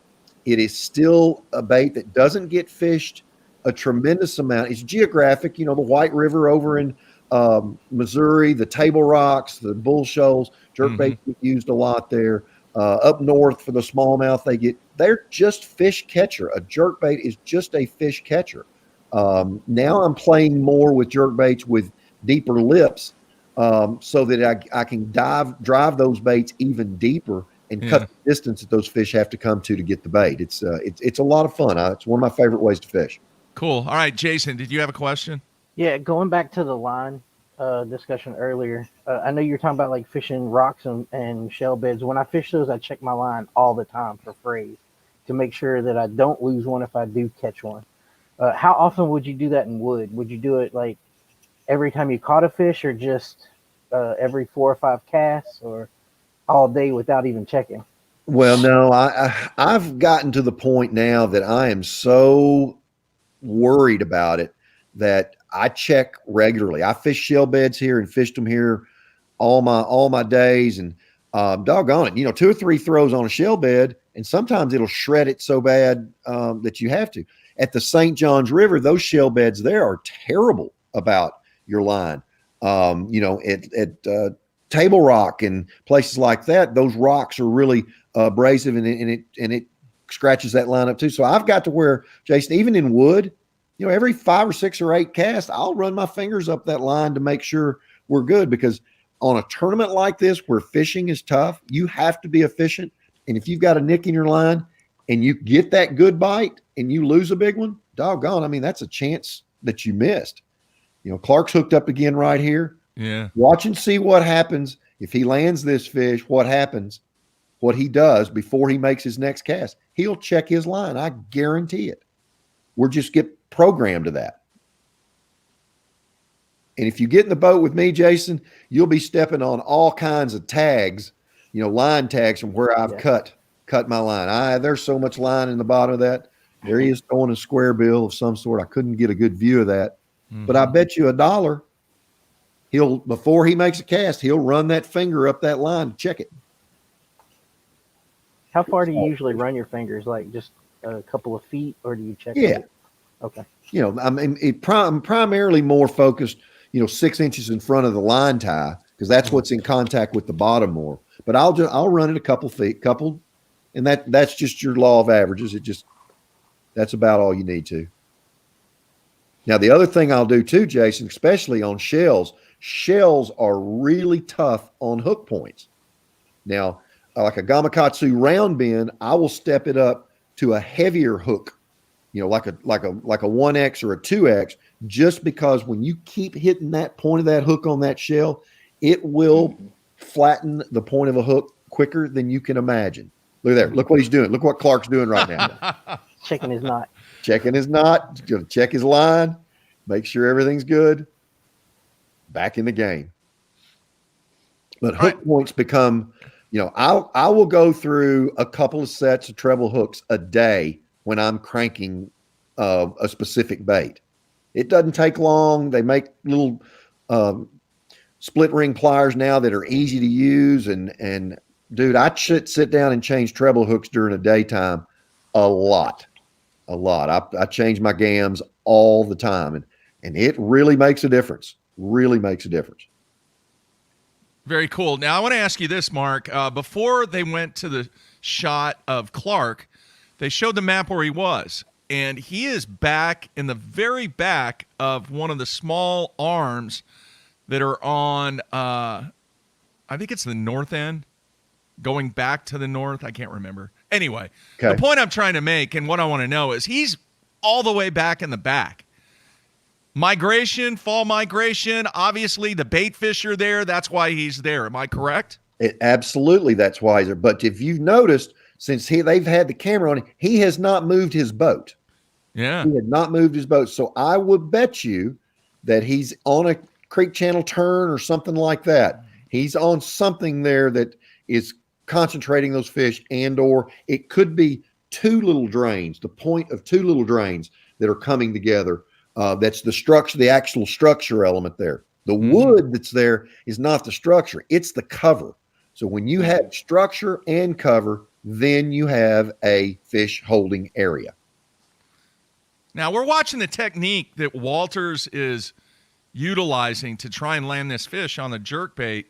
S3: It is still a bait that doesn't get fished a tremendous amount. It's geographic. The White River over in Missouri, the Table Rocks, the Bull Shoals, jerkbaits get used a lot there. Up north for the smallmouth, they're just fish catcher. A jerkbait is just a fish catcher. Now I'm playing more with jerkbaits with deeper lips, so that I can drive those baits even deeper and cut the distance that those fish have to come to get the bait. It's a lot of fun. It's one of my favorite ways to fish.
S2: Cool. All right, Jason, did you have a question?
S1: Yeah, going back to the line discussion earlier, I know you're talking about like fishing rocks and shell beds. When I fish those, I check my line all the time for frays to make sure that I don't lose one if I do catch one. How often would you do that in wood? Would you do it like every time you caught a fish, or just every 4 or 5 casts, or all day without even checking?
S3: Well, no, I've gotten to the point now that I am so worried about it that I check regularly. I fish shell beds here and fished them here all my days, and doggone it, 2 or 3 throws on a shell bed, and sometimes it'll shred it so bad that you have to. At the St. Johns River, those shell beds there are terrible about your line. At Table Rock and places like that, those rocks are really abrasive, and it scratches that line up too. So I've got to where, Jason, even in wood, every 5 or 6 or 8 casts, I'll run my fingers up that line to make sure we're good, because on a tournament like this where fishing is tough, you have to be efficient. And if you've got a nick in your line and you get that good bite and you lose a big one, doggone, I mean, that's a chance that you missed. You know, Clark's hooked up again right here.
S2: Yeah.
S3: Watch and see what happens. If he lands this fish, what happens, what he does before he makes his next cast. He'll check his line. I guarantee it. We'll just get programmed to that. And if you get in the boat with me, Jason, you'll be stepping on all kinds of tags, you know, line tags from where I've cut my line. There's so much line in the bottom of that. There he is throwing a square bill of some sort. I couldn't get a good view of that. But I bet you $1, before he makes a cast, he'll run that finger up that line to check it.
S1: How far do you usually run your fingers? Like just a couple of feet, or do you check?
S3: Yeah.
S1: It? Okay.
S3: You know, I mean, I'm primarily more focused, 6 inches in front of the line tie, because that's what's in contact with the bottom more. But I'll run it a couple feet, and that's just your law of averages. That's about all you need to. Now, the other thing I'll do too, Jason, especially on shells are really tough on hook points. Now, like a Gamakatsu round bend, I will step it up to a heavier hook, like a 1X or a 2X, just because when you keep hitting that point of that hook on that shell, it will flatten the point of a hook quicker than you can imagine. Look there. Look what he's doing. Look what Clark's doing right now.
S1: Checking his knot.
S3: Checking his knot. Going to check his line. Make sure everything's good. Back in the game. But hook points become, I will go through a couple of sets of treble hooks a day when I'm cranking a specific bait. It doesn't take long. They make little split ring pliers now that are easy to use. And dude, I should sit down and change treble hooks during the daytime a lot. I change my gams all the time, and it really makes a difference. Really makes a difference.
S2: Very cool. Now I want to ask you this, Mark. Before they went to the shot of Clark, they showed the map where he was, and he is back in the very back of one of the small arms that are on, I think it's the north end, going back to the north. I can't remember. Anyway, The point I'm trying to make and what I want to know is he's all the way back in the back. Fall migration, obviously the bait fish are there. That's why he's there. Am I correct?
S3: Absolutely, that's why he's there. But if you've noticed, since they've had the camera on him, he has not moved his boat.
S2: Yeah.
S3: He had not moved his boat. So I would bet you that he's on a creek channel turn or something like that. He's on something there that is concentrating those fish, or it could be two little drains, the point of two little drains that are coming together. That's the structure, the actual structure element there. The wood that's there is not the structure, it's the cover. So when you have structure and cover, then you have a fish holding area.
S2: Now we're watching the technique that Walters is utilizing to try and land this fish on the jerkbait.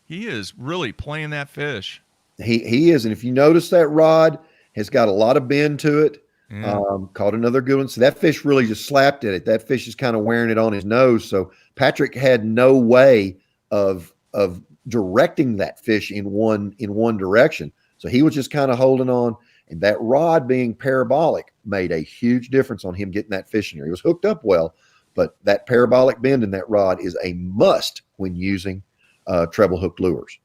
S2: He is really playing that fish.
S3: He is. And if you notice, that rod has got a lot of bend to it. Yeah. Caught another good one. So that fish really just slapped at it. That fish is kind of wearing it on his nose. So Patrick had no way of directing that fish in one direction. So he was just kind of holding on. And that rod being parabolic made a huge difference on him getting that fish in here. He was hooked up well, but that parabolic bend in that rod is a must when using treble hook lures.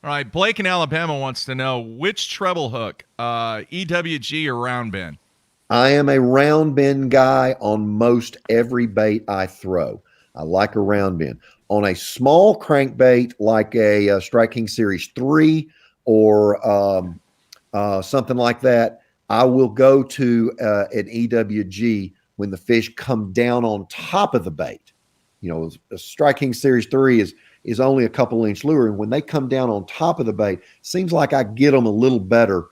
S2: All right, Blake in Alabama wants to know which treble hook, EWG or round bend?
S3: I am a round bend guy on most every bait I throw. I like a round bend. On a small crankbait like a Strike King Series 3 or something like that, I will go to an EWG when the fish come down on top of the bait. A Strike King Series 3 is only a couple inch lure, and when they come down on top of the bait, seems like I get them a little better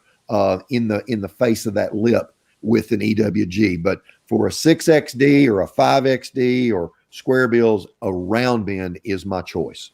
S3: in the face of that lip with an EWG. But for a 6XD or a 5XD or square bills, a round bend is my choice.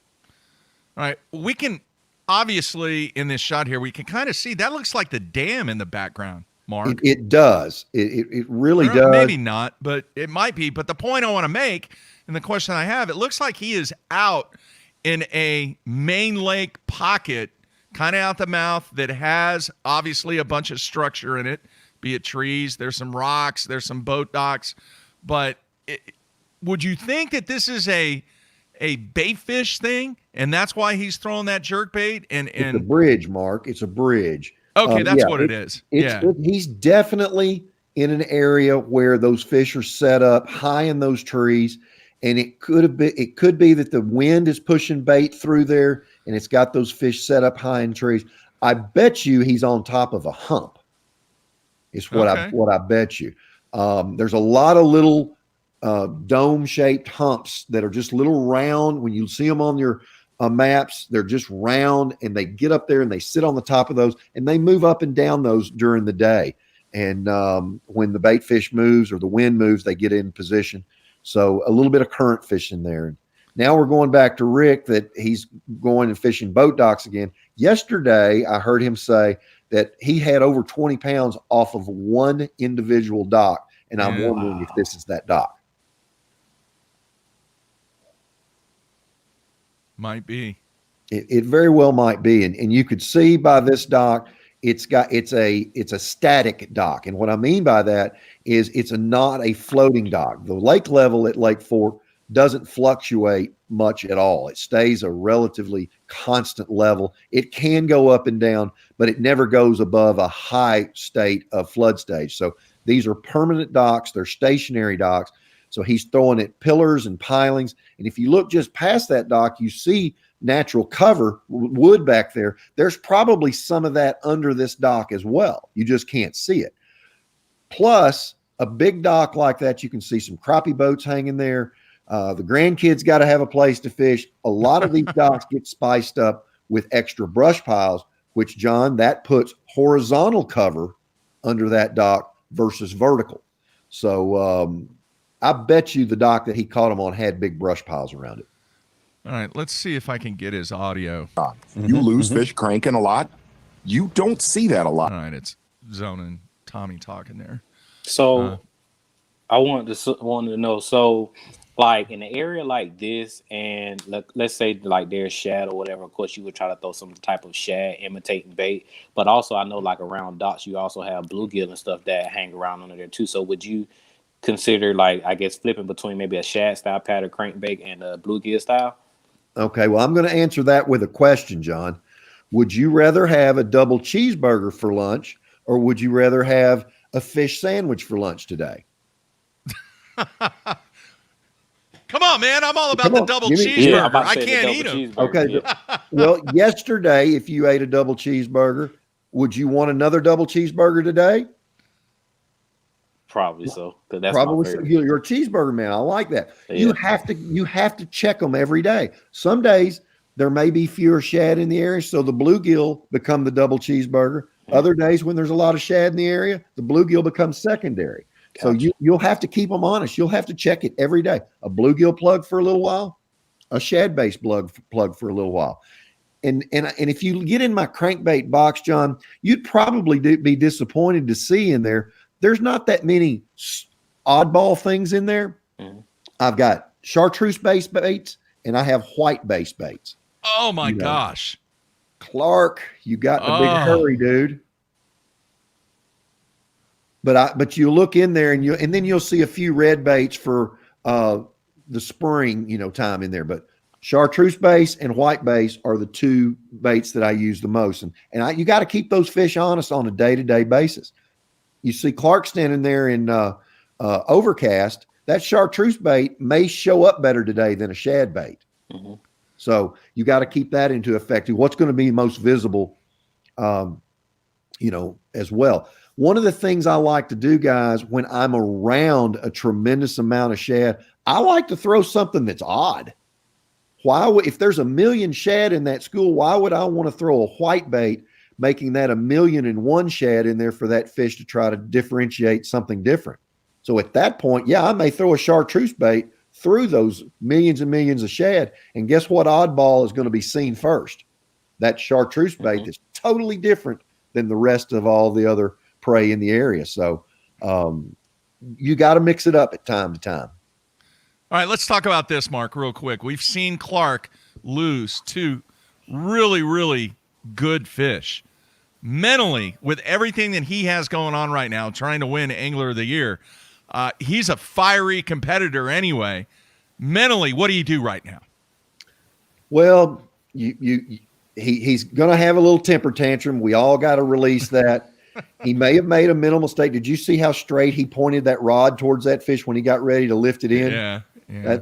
S2: All right, we can obviously in this shot here we can kind of see that looks like the dam in the background. Mark?
S3: It does. It really
S2: Or
S3: does.
S2: maybe not, but it might be. But the point I want to make and the question I have, it looks like he is out in a main lake pocket, kind of out the mouth, that has obviously a bunch of structure in it, be it trees, there's some rocks, there's some boat docks. But would you think that this is a bait fish thing, and that's why he's throwing that jerk bait? And
S3: it's a bridge, Mark. It's a bridge.
S2: Okay, that's what it is.
S3: He's definitely in an area where those fish are set up high in those trees, and it could be that the wind is pushing bait through there, and it's got those fish set up high in trees. I bet you he's on top of a hump. Is what I bet you. There's a lot of little dome-shaped humps that are just little round. When you see them on your maps, they're just round, and they get up there and they sit on the top of those, and they move up and down those during the day. And when the bait fish moves or the wind moves, they get in position. So a little bit of current fishing there. Now we're going back to Rick, that he's going and fishing boat docks again. Yesterday, I heard him say that he had over 20 pounds off of one individual dock, and I'm wondering if this is that dock.
S2: Might be.
S3: It very well might be, and you could see by this dock, it's a static dock, and what I mean by that is it's not a floating dock. The lake level at Lake Fork doesn't fluctuate much at all. It stays a relatively constant level. It can go up and down, but it never goes above a high state of flood stage. So these are permanent docks. They're stationary docks. So he's throwing at pillars and pilings. And if you look just past that dock, you see natural cover, wood back there. There's probably some of that under this dock as well. You just can't see it. Plus, a big dock like that, you can see some crappie boats hanging there. The grandkids got to have a place to fish. A lot of these docks get spiced up with extra brush piles, which, John, that puts horizontal cover under that dock versus vertical. So I bet you the dock that he caught him on had big brush piles around it.
S2: All right, let's see if I can get his audio.
S6: You lose fish cranking a lot. You don't see that a lot.
S2: All right, it's Zone and Tommy talking there.
S4: So I wanted to know, so like in an area like this, and let's say like there's shad or whatever, of course you would try to throw some type of shad imitating bait, but also I know like around docks you also have bluegill and stuff that hang around under there too. So would you consider, like, I guess, flipping between maybe a shad style pattern crankbait and a bluegill style?
S3: Okay, well, I'm going to answer that with a question, John. Would you rather have a double cheeseburger for lunch, or would you rather have a fish sandwich for lunch today?
S2: Come on, man. I'm all about the double cheeseburger. Yeah, I can't eat them.
S3: Okay. Yeah. Well, yesterday, if you ate a double cheeseburger, would you want another double cheeseburger today?
S4: Probably so. That's
S3: probably so. You're a cheeseburger man. I like that. Yeah. You have to check them every day. Some days there may be fewer shad in the area, so the bluegill become the double cheeseburger. Yeah. Other days when there's a lot of shad in the area, the bluegill becomes secondary. Gotcha. So you'll have to keep them honest. You'll have to check it every day. A bluegill plug for a little while, a shad-based plug for a little while. And if you get in my crankbait box, John, you'd probably be disappointed to see in there, there's not that many oddball things in there. Mm-hmm. I've got chartreuse-based baits, and I have white-based baits.
S2: Oh, my gosh.
S3: Clark, you got in a big hurry, dude. But you look in there, and then you'll see a few red baits for the spring, time in there. But chartreuse base and white base are the two baits that I use the most. And you got to keep those fish honest on a day-to-day basis. You see Clark standing there in overcast, that chartreuse bait may show up better today than a shad bait. Mm-hmm. So you got to keep that into effect. What's going to be most visible, as well. One of the things I like to do, guys, when I'm around a tremendous amount of shad, I like to throw something that's odd. If there's 1 million shad in that school, why would I want to throw a white bait, making that 1,000,001 shad in there for that fish to try to differentiate something different? So at that point, I may throw a chartreuse bait through those millions and millions of shad. And guess what oddball is going to be seen first? That chartreuse bait is totally different than the rest of all the other prey in the area. So you got to mix it up at time to time.
S2: All right, let's talk about this, Mark, real quick. We've seen Clark lose 2 really, really good fish. Mentally, with everything that he has going on right now, trying to win Angler of the Year, he's a fiery competitor anyway. Mentally, what do you do right now?
S3: Well, he's going to have a little temper tantrum. We all got to release that. He may have made a mental mistake. Did you see how straight he pointed that rod towards that fish when he got ready to lift it in?
S2: Yeah.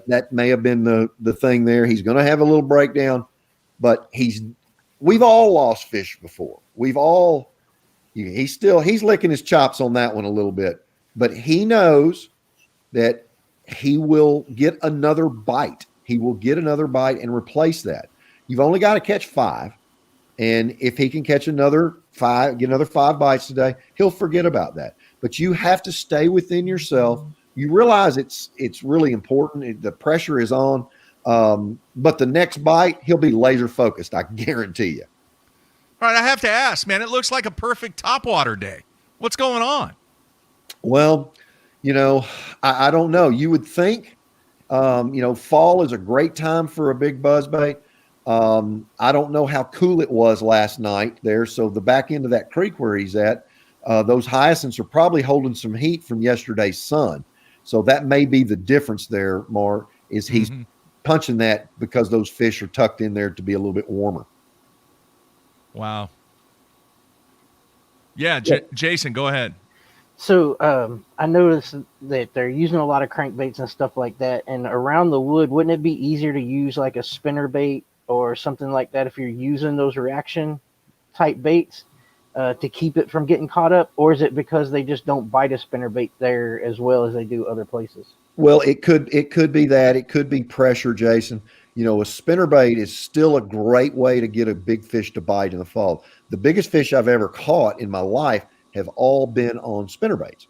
S3: That may have been the thing there. He's going to have a little breakdown, but we've all lost fish before. He's licking his chops on that one a little bit, but he knows that he will get another bite. He will get another bite and replace that. You've only got to catch 5. And if he can catch another 5, get another 5 bites today, he'll forget about that. But you have to stay within yourself. You realize it's really important. The pressure is on. But the next bite, he'll be laser focused. I guarantee you.
S2: All right, I have to ask, man, it looks like a perfect topwater day. What's going on?
S3: Well, I don't know. You would think, fall is a great time for a big buzzbait. I don't know how cool it was last night there. So the back end of that creek where he's at, those hyacinths are probably holding some heat from yesterday's sun. So that may be the difference there, Mark, is he's punching that because those fish are tucked in there to be a little bit warmer.
S2: Wow. Yeah, Jason, go ahead.
S1: So I noticed that they're using a lot of crankbaits and stuff like that. And around the wood, wouldn't it be easier to use like a spinnerbait or something like that if you're using those reaction type baits to keep it from getting caught up? Or is it because they just don't bite a spinnerbait there as well as they do other places?
S3: Well, it could be that. It could be pressure, Jason. A spinnerbait is still a great way to get a big fish to bite in the fall. The biggest fish I've ever caught in my life have all been on spinnerbaits.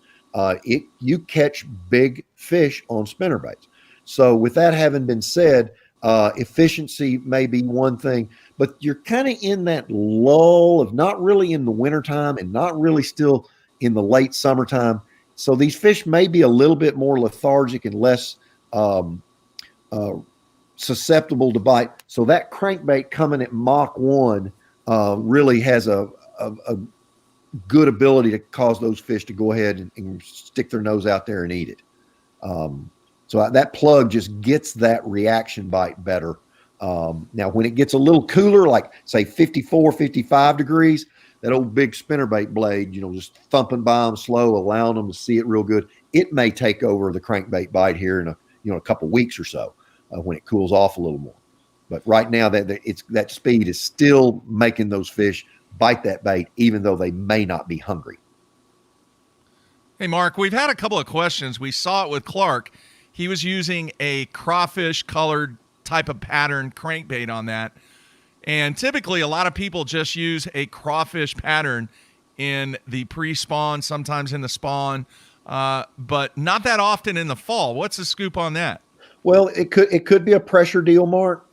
S3: You catch big fish on spinnerbaits. So with that having been said, efficiency may be one thing, but you're kind of in that lull of not really in the wintertime and not really still in the late summertime. So these fish may be a little bit more lethargic and less susceptible to bite. So that crankbait coming at Mach 1 really has a good ability to cause those fish to go ahead and stick their nose out there and eat it. So that plug just gets that reaction bite better. Now, when it gets a little cooler, like say 54, 55 degrees, that old big spinnerbait blade, just thumping by them slow, allowing them to see it real good. It may take over the crankbait bite here in a couple weeks or so when it cools off a little more. But right now, that speed is still making those fish bite that bait, even though they may not be hungry.
S2: Hey, Mark, we've had a couple of questions. We saw it with Clark. He was using a crawfish-colored type of pattern crankbait on that. And typically, a lot of people just use a crawfish pattern in the pre-spawn, sometimes in the spawn, but not that often in the fall. What's the scoop on that?
S3: Well, it could be a pressure deal, Mark.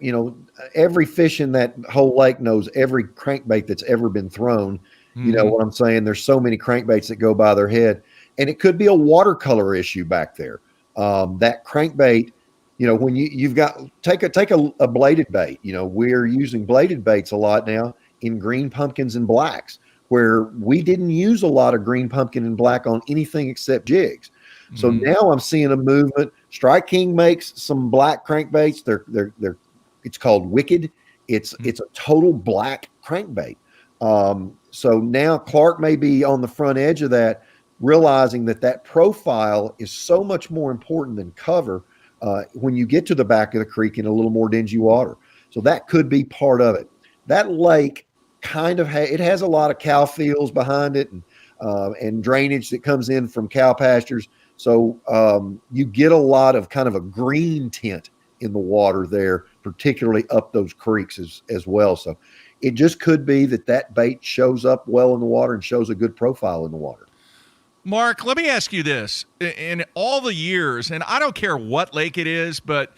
S3: Every fish in that whole lake knows every crankbait that's ever been thrown. You know what I'm saying? There's so many crankbaits that go by their head. And it could be a watercolor issue back there. That crankbait, when you've got take a bladed bait. We're using bladed baits a lot now in green pumpkins and blacks, where we didn't use a lot of green pumpkin and black on anything except jigs. So now I'm seeing a movement. Strike King makes some black crankbaits. They're it's called Wicked. It's a total black crankbait. So now Clark may be on the front edge of that, realizing that profile is so much more important than cover when you get to the back of the creek in a little more dingy water. So that could be part of it. That lake kind of it has a lot of cow fields behind it and drainage that comes in from cow pastures. So you get a lot of kind of a green tint in the water there, particularly up those creeks as well. So it just could be that bait shows up well in the water and shows a good profile in the water.
S2: Mark, let me ask you this. In all the years, and I don't care what lake it is, but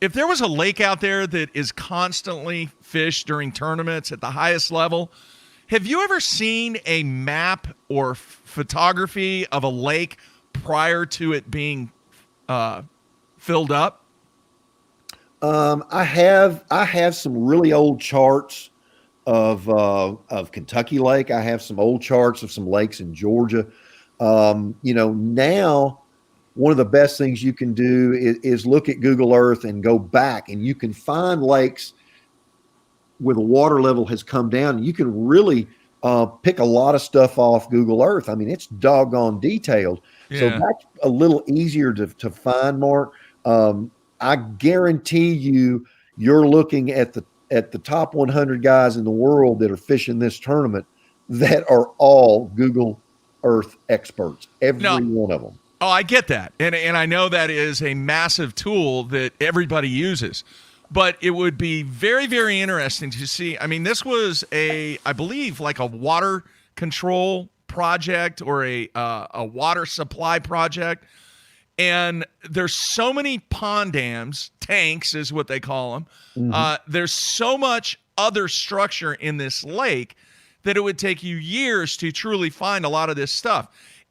S2: if there was a lake out there that is constantly fished during tournaments at the highest level, Have you ever seen a map or photography of a lake prior to it being filled up?
S3: I have some really old charts of Kentucky Lake. I have some old charts of some lakes in Georgia. Now one of the best things you can do is look at Google Earth and go back, and you can find lakes where the water level has come down. You can really pick a lot of stuff off Google Earth. I mean, it's doggone detailed.
S2: Yeah.
S3: So that's a little easier to find, Mark. I guarantee you're looking at the top 100 guys in the world that are fishing this tournament that are all Google Earth experts, every one of them.
S2: Oh, I get that. And I know that is a massive tool that everybody uses. But it would be very, very interesting to see. I mean, this was I believe, like a water control project or a water supply project. And there's so many pond dams, tanks is what they call them. Mm-hmm. There's so much other structure in this lake that it would take you years to truly find a lot of this stuff.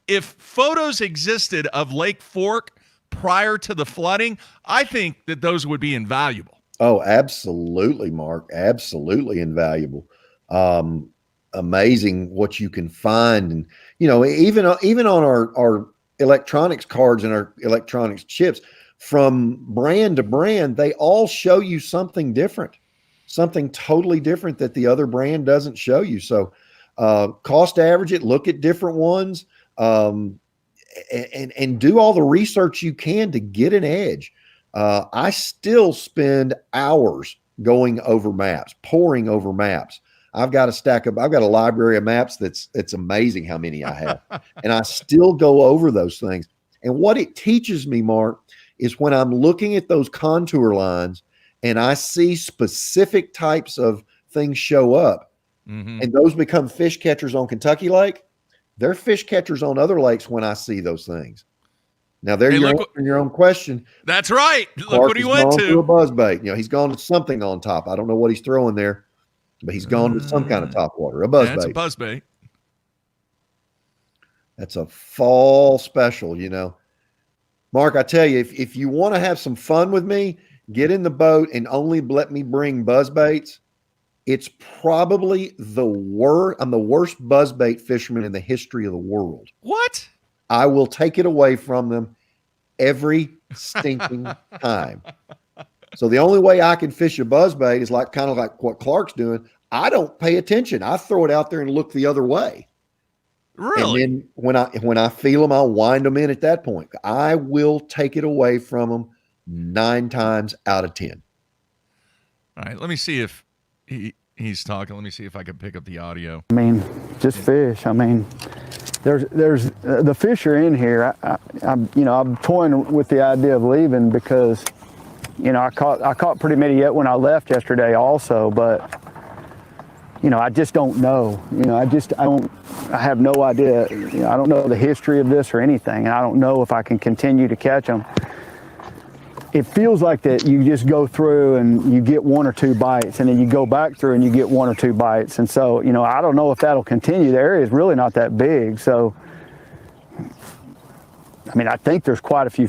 S2: If photos existed of Lake Fork prior to the flooding, I think that those would be invaluable.
S3: Oh, absolutely, Mark. Absolutely invaluable. Amazing what you can find. And, even on our electronics cards and our electronics chips, from brand to brand, they all show you something different, something totally different that the other brand doesn't show you. So cost average it, look at different ones, and do all the research you can to get an edge. I still spend hours going over maps, poring over maps. I've got a library of maps it's amazing how many I have. And I still go over those things. And what it teaches me, Mark, is when I'm looking at those contour lines and I see specific types of things show up, mm-hmm. and those become fish catchers on Kentucky Lake, they're fish catchers on other lakes when I see those things. Now, your own question.
S2: That's right. Look
S3: Clark
S2: what he went to.
S3: A buzzbait. He's gone to something on top. I don't know what he's throwing there, but he's gone to some kind of top water. A buzzbait.
S2: That's a buzzbait.
S3: That's a fall special, Mark, I tell you, if you want to have some fun with me, get in the boat and only let me bring buzzbaits. It's probably I'm the worst buzzbait fisherman in the history of the world.
S2: What?
S3: I will take it away from them every stinking time. So the only way I can fish a buzzbait is kind of like what Clark's doing. I don't pay attention. I throw it out there and look the other way.
S2: Really?
S3: And then when I feel them, I'll wind them in at that point. I will take it away from them 9 times out of 10.
S2: All right. Let me see if he's talking. Let me see if I can pick up the audio.
S7: I mean, just fish. I mean, there's the fish are in here. I'm toying with the idea of leaving because, I caught pretty many yet when I left yesterday also, but I just don't know. I have no idea. I don't know the history of this or anything, and I don't know if I can continue to catch them. It feels like that you just go through and you get 1 or 2 bites, and then you go back through and you get 1 or 2 bites. And so, I don't know if that'll continue. The area is really not that big. So, I think there's quite a few.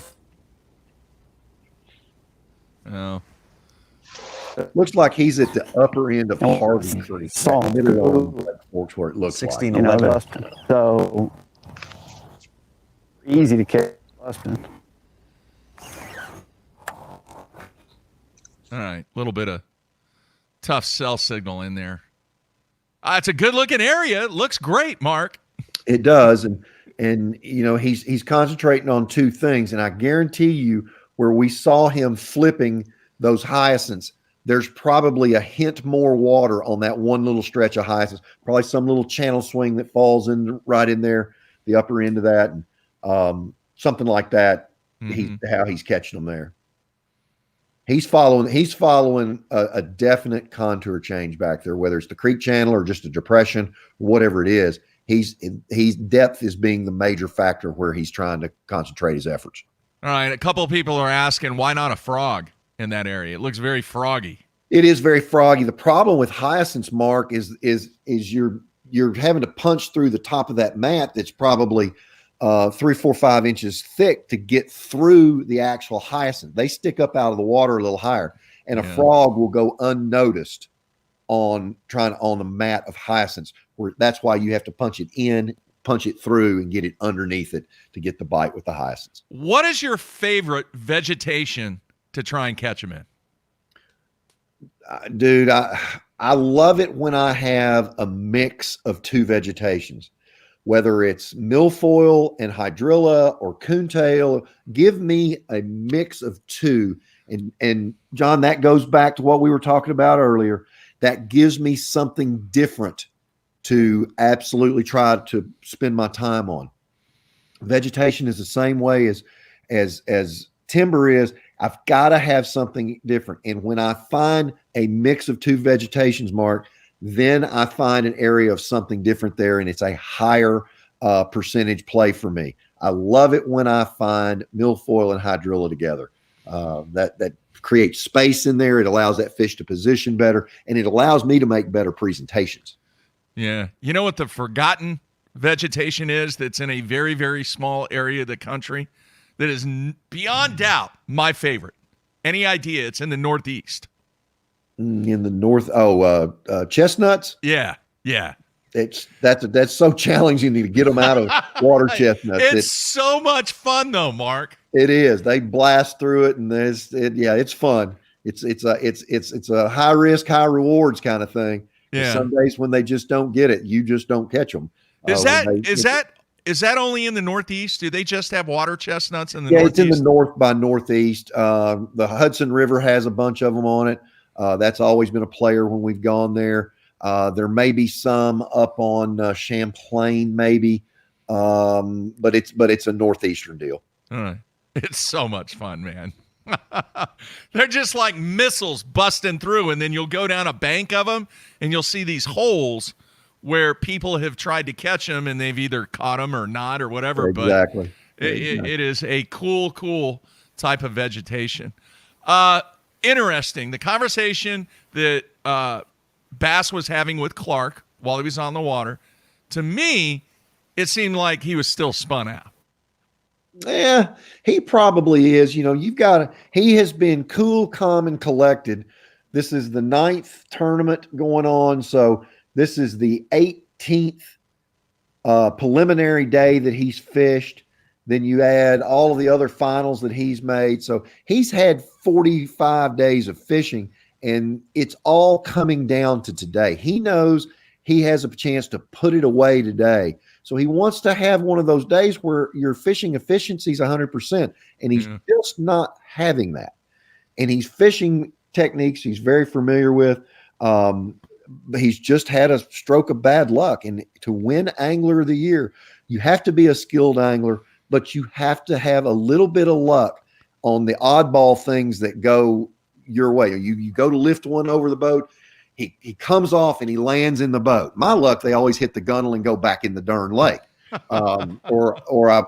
S2: Oh.
S3: Looks like he's at the upper end of Harvey Creek. Forks where it looks
S5: 16
S3: like.
S7: So easy to catch.
S2: All right, a little bit of tough cell signal in there. It's a good-looking area. It looks great, Mark.
S3: It does, and he's concentrating on 2 things, and I guarantee you, where we saw him flipping those hyacinths, there's probably a hint more water on that one little stretch of hyacinths. Probably some little channel swing that falls in right in there, the upper end of that, and something like that. Mm-hmm. How he's catching them there. He's following a definite contour change back there, whether it's the creek channel or just a depression, whatever it is. He's depth is being the major factor where he's trying to concentrate his efforts.
S2: All right, a couple of people are asking why not a frog in that area. It looks very froggy.
S3: It is very froggy. The problem with hyacinths, Mark, is you're having to punch through the top of that mat that's probably 3, 4, 5 inches thick to get through the actual hyacinth. They stick up out of the water a little higher, and a frog will go unnoticed on the mat of hyacinths. That's why you have to punch it in, punch it through, and get it underneath it to get the bite with the hyacinths.
S2: What is your favorite vegetation to try and catch them in?
S3: Dude, I love it when I have a mix of two vegetations, whether it's milfoil and hydrilla or coontail. Give me a mix of two. And John, that goes back to what we were talking about earlier. That gives me something different to absolutely try to spend my time on. Vegetation is the same way as timber is. I've got to have something different. And when I find a mix of two vegetations, Mark, then I find an area of something different there, and it's a higher percentage play for me. I love it when I find milfoil and hydrilla together. That creates space in there. It allows that fish to position better, and it allows me to make better presentations.
S2: Yeah. You know what the forgotten vegetation is that's in a very, very small area of the country that is beyond doubt my favorite? Any idea? It's in the Northeast.
S3: In the north, chestnuts.
S2: Yeah.
S3: That's so challenging to get them out of water chestnuts.
S2: It's so much fun though, Mark.
S3: It is. They blast through it, and it's fun. It's a high risk, high rewards kind of thing.
S2: Yeah.
S3: Some days when they just don't get it, you just don't catch them.
S2: Is that only in the Northeast? Do they just have water chestnuts in the Northeast?
S3: It's in the north by Northeast. The Hudson River has a bunch of them on it. That's always been a player when we've gone there. There may be some up on Champlain, maybe, but it's a northeastern deal.
S2: All right. It's so much fun, man. They're just like missiles busting through, and then you'll go down a bank of them, and you'll see these holes where people have tried to catch them, and they've either caught them or not or whatever.
S3: Exactly.
S2: But it is a cool type of vegetation. Interesting. The conversation that Bass was having with Clark while he was on the water, to me, it seemed like he was still spun out.
S3: Yeah, he probably is. He has been cool, calm, and collected. This is the 9th tournament going on. So this is the 18th preliminary day that he's fished. Then you add all of the other finals that he's made. So he's had 45 days of fishing, and it's all coming down to today. He knows he has a chance to put it away today. So he wants to have one of those days where your fishing efficiency is 100%, and he's just not having that. And he's fishing techniques he's very familiar with. But he's just had a stroke of bad luck. And to win Angler of the Year, you have to be a skilled angler, but you have to have a little bit of luck on the oddball things that go your way. You go to lift one over the boat, he comes off and he lands in the boat. My luck, they always hit the gunnel and go back in the darn lake. Or a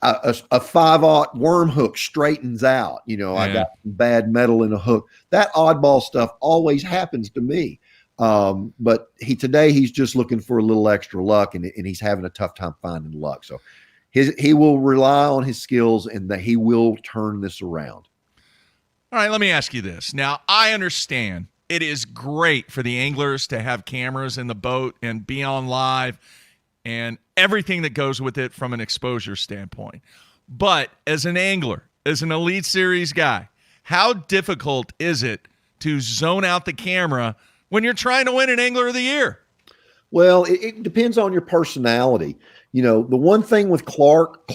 S3: 5/0 worm hook straightens out. I got some bad metal in a hook. That oddball stuff always happens to me. But today he's just looking for a little extra luck, and he's having a tough time finding luck. So he will rely on his skills, and that he will turn this around.
S2: All right, let me ask you this. Now, I understand it is great for the anglers to have cameras in the boat and be on live and everything that goes with it from an exposure standpoint. But as an angler, as an Elite Series guy, how difficult is it to zone out the camera when you're trying to win an Angler of the Year?
S3: Well, it depends on your personality. The one thing with Clark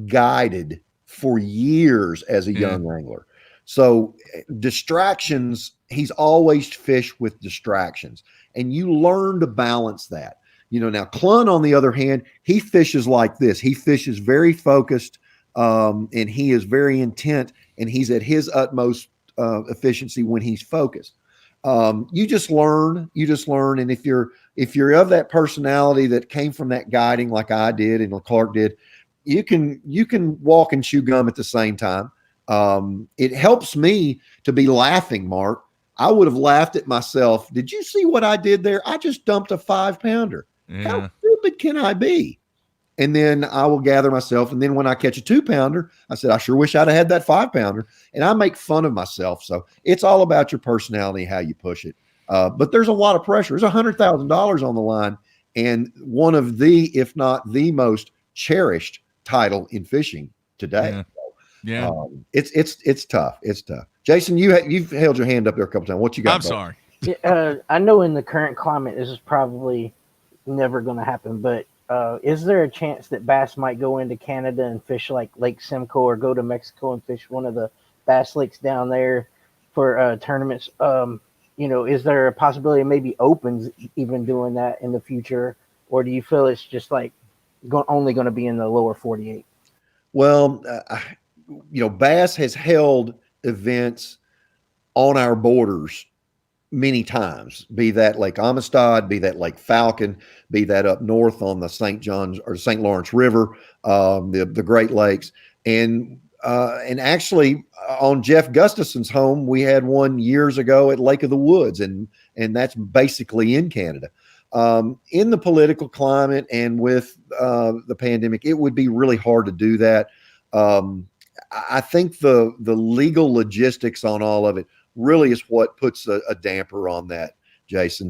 S3: guided for years as a young angler. So distractions, he's always fished with distractions, and you learn to balance that. Now Clun, on the other hand, he fishes like this. He fishes very focused, and he is very intent, and he's at his utmost efficiency when he's focused. You just learn, and if you're of that personality that came from that guiding like I did and Clark did, you can walk and chew gum at the same time. It helps me to be laughing, Mark. I would have laughed at myself. Did you see what I did there? I just dumped a 5-pounder. How stupid can I be? And then I will gather myself. And then when I catch a 2-pounder, I said, I sure wish I'd have had that 5-pounder. And I make fun of myself. So it's all about your personality, how you push it. But there's a lot of pressure. There's $100,000 on the line, and one of the, if not the most cherished title in fishing today.
S2: Yeah.
S3: It's tough. It's tough. Jason, you've held your hand up there a couple times. What you got?
S2: I'm sorry.
S1: I know in the current climate, this is probably never going to happen, but is there a chance that bass might go into Canada and fish like Lake Simcoe, or go to Mexico and fish one of the bass lakes down there for tournaments? Is there a possibility of maybe Opens even doing that in the future, or do you feel it's just like only going to be in the lower 48?
S3: Well, Bass has held events on our borders many times, be that Lake Amistad, be that Lake Falcon, be that up north on the St. Johns or St. Lawrence River, the Great Lakes. And actually on Jeff Gustafson's home, we had one years ago at Lake of the Woods, and that's basically in Canada. In the political climate and with the pandemic, it would be really hard to do that. I think the legal logistics on all of it really is what puts a damper on that, Jason.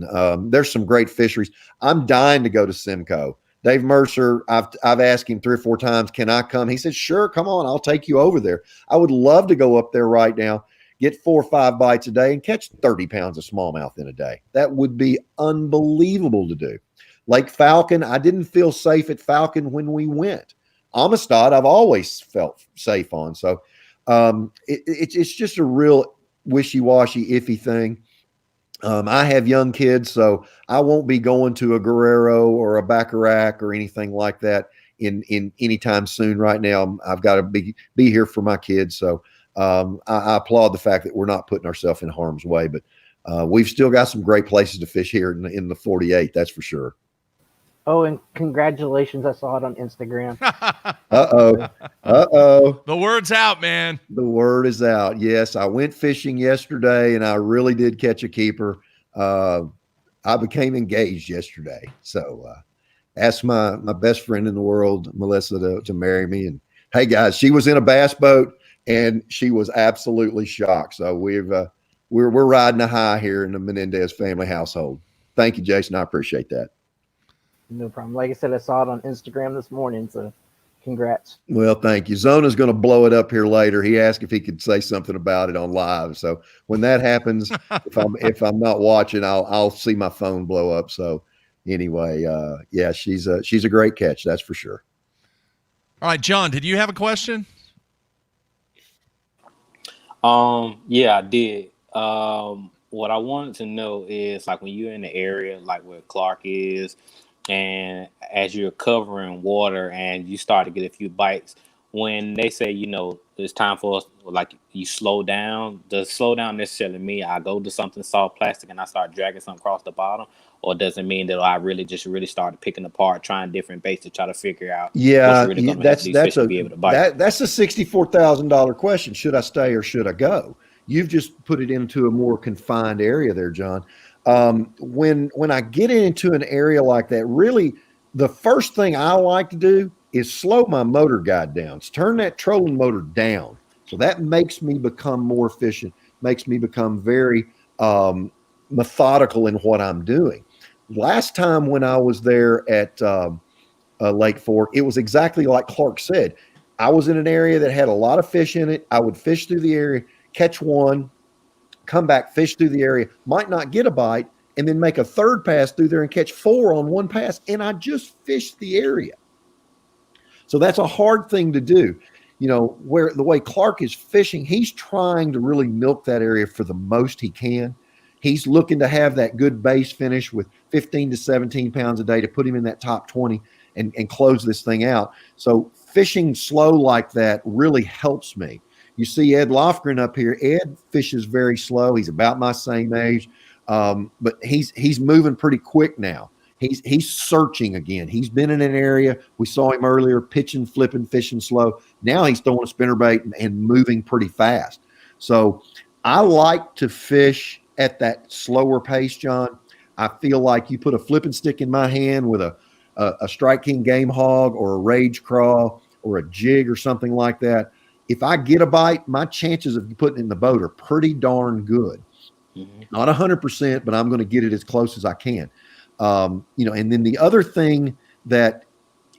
S3: There's some great fisheries. I'm dying to go to Simcoe. Dave Mercer, I've asked him 3 or 4 times, can I come? He said, sure, come on, I'll take you over there. I would love to go up there right now, get 4 or 5 bites a day and catch 30 pounds of smallmouth in a day. That would be unbelievable to do. Lake Falcon, I didn't feel safe at Falcon when we went. Amistad, I've always felt safe on. So it's just a real wishy-washy, iffy thing. I have young kids, so I won't be going to a Guerrero or a Bacharach or anything like that in anytime soon. Right now, I've got to be here for my kids. So I applaud the fact that we're not putting ourselves in harm's way, but we've still got some great places to fish here in the 48. That's for sure.
S1: Oh, and congratulations. I saw it on Instagram.
S2: The word's out, man.
S3: The word is out. Yes, I went fishing yesterday, and I really did catch a keeper. I became engaged yesterday. So asked my best friend in the world, Melissa, to marry me. And, hey, guys, she was in a bass boat, and she was absolutely shocked. So we're riding a high here in the Menendez family household. Thank you, Jason. I appreciate that.
S1: No problem. Like I said, I saw it on Instagram this morning, so congrats.
S3: Well, thank you. Zona's going to blow it up here later. He asked if he could say something about it on live. So when that happens, if I'm not watching, I'll see my phone blow up. So anyway, yeah, she's a great catch. That's for sure.
S2: All right, John, did you have a question?
S4: Yeah, I did. What I wanted to know is, like, when you're in the area, like where Clark is, and as you're covering water and you start to get a few bites, when they say, it's time for us, like, you slow down, does slow down necessarily mean I go to something soft plastic and I start dragging something across the bottom? Or does it mean that I really started picking apart, trying different baits to try to figure out what's really going to help these fish to be able to bite?
S3: That's a $64,000 question. Should I stay or should I go? You've just put it into a more confined area there, John. When I get into an area like that, really the first thing I like to do is slow my motor guide down. Turn that trolling motor down. So that makes me become more efficient, makes me become very methodical in what I'm doing. Last time when I was there at Lake Fork, it was exactly like Clark said. I was in an area that had a lot of fish in it. I would fish through the area, catch one, come back, fish through the area, might not get a bite, and then make a third pass through there and catch 4 on one pass. And I just fished the area. So that's a hard thing to do. Where the way Clark is fishing, he's trying to really milk that area for the most he can. He's looking to have that good base finish with 15 to 17 pounds a day to put him in that top 20 and close this thing out. So fishing slow like that really helps me. You see Ed Lofgren up here. Ed fishes very slow. He's about my same age, but he's moving pretty quick now. He's searching again. He's been in an area. We saw him earlier pitching, flipping, fishing slow. Now he's throwing a spinnerbait and moving pretty fast. So I like to fish at that slower pace, John. I feel like you put a flipping stick in my hand with a Strike King game hog or a Rage Craw or a jig or something like that. If I get a bite, my chances of putting it in the boat are pretty darn good. Not 100%, but I'm going to get it as close as I can. And then the other thing that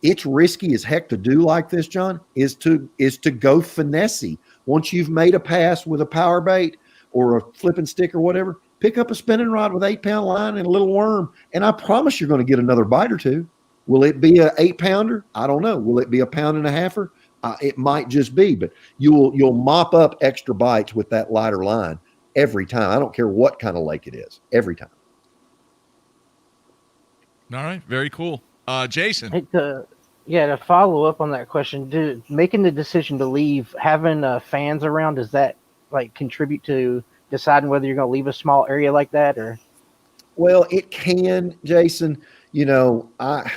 S3: it's risky as heck to do like this, John, is to go finessey. Once you've made a pass with a power bait or a flipping stick or whatever, pick up a spinning rod with 8-pound line and a little worm, and I promise you're going to get another bite or two. Will it be a 8-pounder? I don't know. Will it be a 1.5 pound? It might just be, but you'll mop up extra bites with that lighter line every time. I don't care what kind of lake it is, every time.
S2: All right, very cool. Jason.
S1: To follow up on that question, making the decision to leave, having fans around, does that like contribute to deciding whether you're going to leave a small area like that? Or
S3: well, it can, Jason. I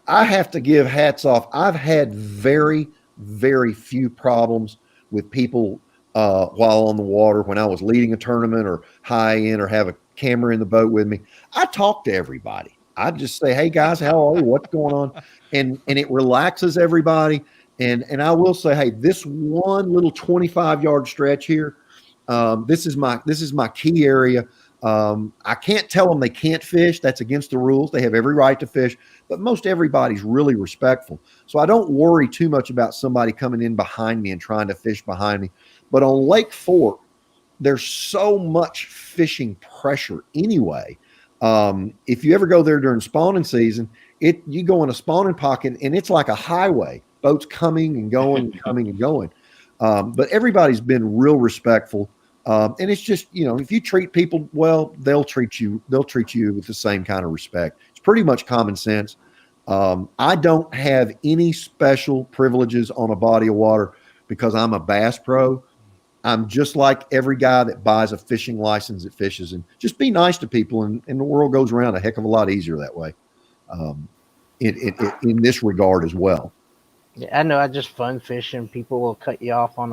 S3: have to give hats off. I've had very, very few problems with people while on the water when I was leading a tournament or high end or have a camera in the boat with me. I talk to everybody. I just say, "Hey guys, how are you? What's going on?" And it relaxes everybody. And I will say, hey, this one little 25-yard stretch here, this is my key area. I can't tell them they can't fish. That's against the rules. They have every right to fish, but most everybody's really respectful. So I don't worry too much about somebody coming in behind me and trying to fish behind me. But on Lake Fork, there's so much fishing pressure anyway. If you ever go there during spawning season, you go in a spawning pocket and it's like a highway, boats coming and going, coming and going. But everybody's been real respectful. And it's just, if you treat people well, they'll treat you with the same kind of respect. It's pretty much common sense. I don't have any special privileges on a body of water because I'm a bass pro. I'm just like every guy that buys a fishing license that fishes, and just be nice to people, and the world goes around a heck of a lot easier that way. In this regard as well.
S1: Yeah, I know. I just fun fishing. People will cut you off on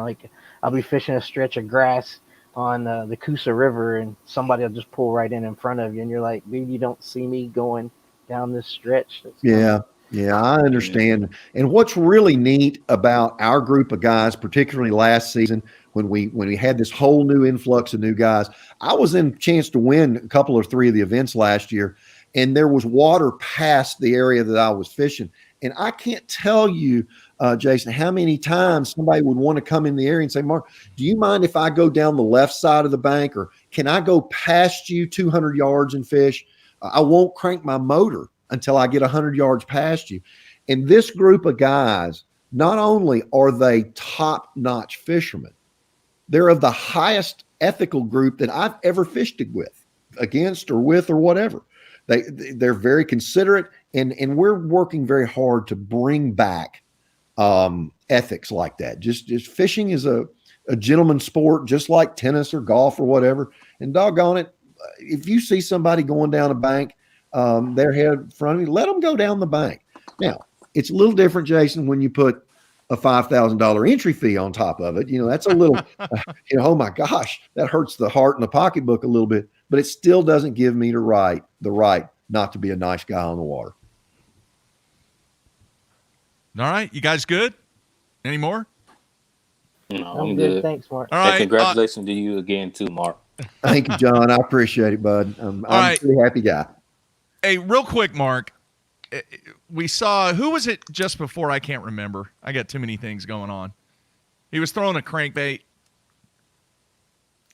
S1: I'll be fishing a stretch of grass on the Coosa River, and somebody will just pull right in front of you, and you're like, dude, you don't see me going down this stretch.
S3: Yeah, I understand. And what's really neat about our group of guys, particularly last season, when we had this whole new influx of new guys, I was in chance to win a couple or three of the events last year, and there was water past the area that I was fishing. And I can't tell you, Jason, how many times somebody would want to come in the area and say, Mark, do you mind if I go down the left side of the bank, or can I go past you 200 yards and fish? I won't crank my motor until I get 100 yards past you. And this group of guys, not only are they top-notch fishermen, they're of the highest ethical group that I've ever fished with, against or with or whatever. They're very considerate, and we're working very hard to bring back ethics like that. Just fishing is a gentleman's sport, just like tennis or golf or whatever. And doggone it, if you see somebody going down a bank, their head in front of you, let them go down the bank. Now, it's a little different, Jason, when you put a $5,000 entry fee on top of it. That's a little, oh my gosh, that hurts the heart and the pocketbook a little bit, but it still doesn't give me the right not to be a nice guy on the water.
S2: All right. You guys good? Any more?
S4: No,
S1: I'm good. Thanks, Mark.
S2: All right.
S4: And congratulations to you again too, Mark.
S3: Thank you, John. I appreciate it, bud. I'm a pretty happy guy.
S2: Hey, real quick, Mark. We saw, who was it just before? I can't remember. I got too many things going on. He was throwing a crankbait.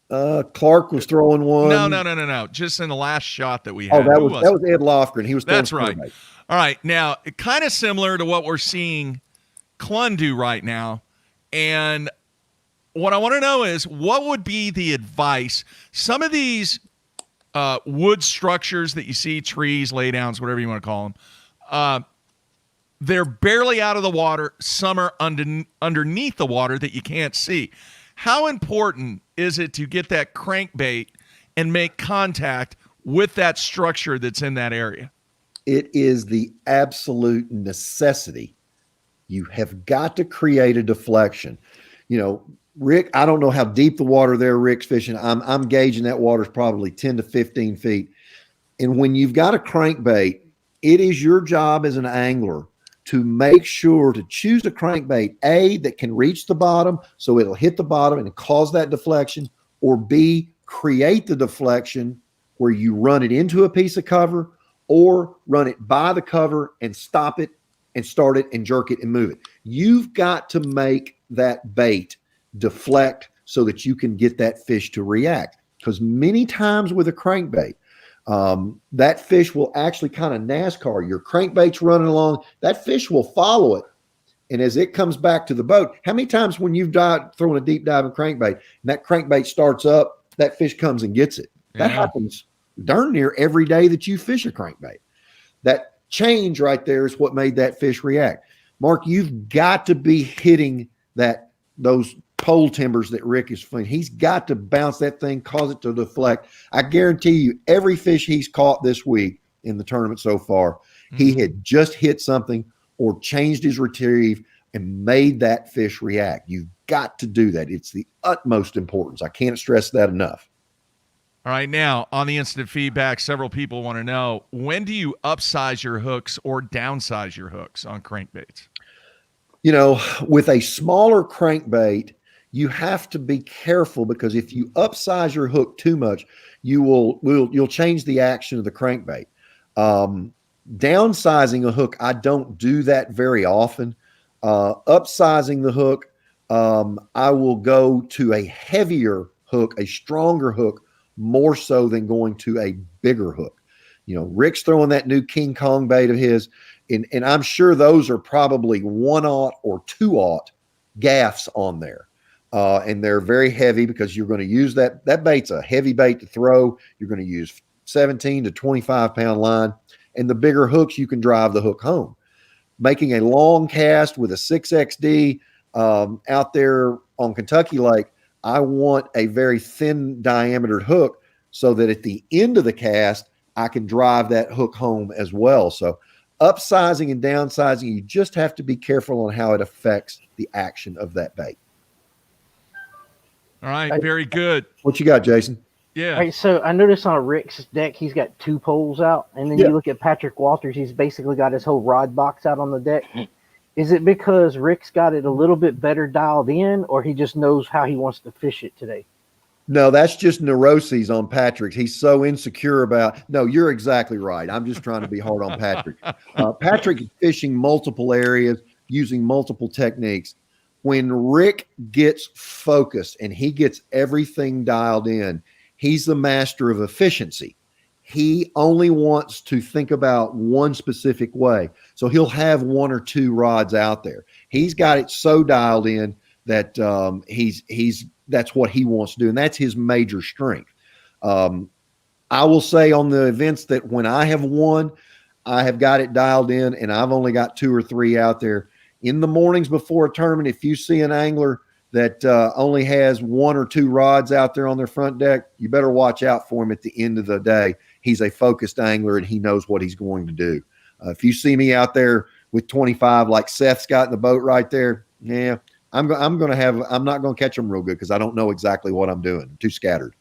S3: Clark was throwing one.
S2: No. Just in the last shot that we had.
S3: Oh, that was Ed Lofgren. He was throwing.
S2: That's right. All right. Now, kind of similar to what we're seeing Clun do right now. And what I want to know is, what would be the advice? Some of these wood structures that you see, trees, laydowns, whatever you want to call them, they're barely out of the water. Some are underneath the water that you can't see. How important is it to get that crankbait and make contact with that structure that's in that area?
S3: It is the absolute necessity. You have got to create a deflection. Rick, I don't know how deep the water there Rick's fishing. I'm gauging that water's probably 10 to 15 feet. And when you've got a crankbait, it is your job as an angler to make sure to choose a crankbait, A, that can reach the bottom so it'll hit the bottom and cause that deflection, or B, create the deflection where you run it into a piece of cover or run it by the cover and stop it and start it and jerk it and move it. You've got to make that bait deflect so that you can get that fish to react. Because many times with a crankbait, that fish will actually kind of NASCAR. Your crankbait's running along, that fish will follow it. And as it comes back to the boat, how many times when you've thrown a deep diving crankbait and that crankbait starts up, that fish comes and gets it? That happens darn near every day that you fish a crankbait. That change right there is what made that fish react. Mark, you've got to be hitting those pole timbers that Rick is fleeing. He's got to bounce that thing, cause it to deflect. I guarantee you, every fish he's caught this week in the tournament so far, he had just hit something or changed his retrieve and made that fish react. You've got to do that. It's the utmost importance. I can't stress that enough.
S2: All right, now on the instant feedback, several people want to know, when do you upsize your hooks or downsize your hooks on crankbaits?
S3: You know, with a smaller crankbait, you have to be careful, because if you upsize your hook too much, you'll change the action of the crankbait. Downsizing a hook, I don't do that very often. Upsizing the hook, I will go to a heavier hook, a stronger hook, more so than going to a bigger hook. You know, Rick's throwing that new King Kong bait of his, and I'm sure those are probably 1/0 or 2/0 gaffs on there. And they're very heavy because you're going to use that bait's a heavy bait to throw. You're going to use 17 to 25 pound line, and the bigger hooks, you can drive the hook home. Making a long cast with a 6XD out there on Kentucky Lake, I want a very thin diameter hook so that at the end of the cast, I can drive that hook home as well. So upsizing and downsizing, you just have to be careful on how it affects the action of that bait.
S2: All right, very good.
S3: What you got, Jason?
S2: Yeah.
S1: All right, so I noticed on Rick's deck, he's got 2 poles out. And then you look at Patrick Walters, he's basically got his whole rod box out on the deck. Is it because Rick's got it a little bit better dialed in, or he just knows how he wants to fish it today?
S3: No, that's just neuroses on Patrick. He's so insecure about. No, you're exactly right. I'm just trying to be hard on Patrick. Patrick is fishing multiple areas, using multiple techniques. When Rick gets focused and he gets everything dialed in, he's the master of efficiency. He only wants to think about one specific way. So he'll have 1 or 2 rods out there. He's got it so dialed in that that's what he wants to do. And that's his major strength. I will say on the events that when I have won, I have got it dialed in and I've only got 2 or 3 out there. In the mornings before a tournament, if you see an angler that only has 1 or 2 rods out there on their front deck, you better watch out for him at the end of the day. He's a focused angler and he knows what he's going to do. If you see me out there with 25 like Seth's got in the boat right there, yeah, I'm not going to catch them real good because I don't know exactly what I'm doing. I'm too scattered.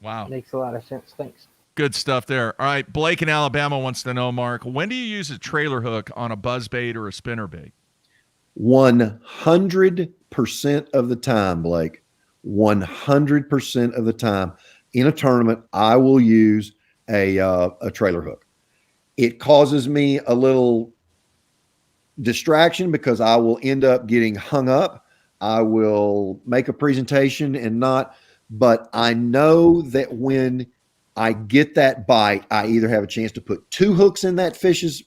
S2: Wow.
S1: Makes a lot of sense. Thanks.
S2: Good stuff there. All right, Blake in Alabama wants to know, Mark, when do you use a trailer hook on a buzzbait or a spinnerbait?
S3: 100% of the time, Blake. 100% of the time in a tournament, I will use a trailer hook. It causes me a little distraction because I will end up getting hung up. I will make a presentation and not, but I know that when I get that bite, I either have a chance to put 2 hooks in that fish's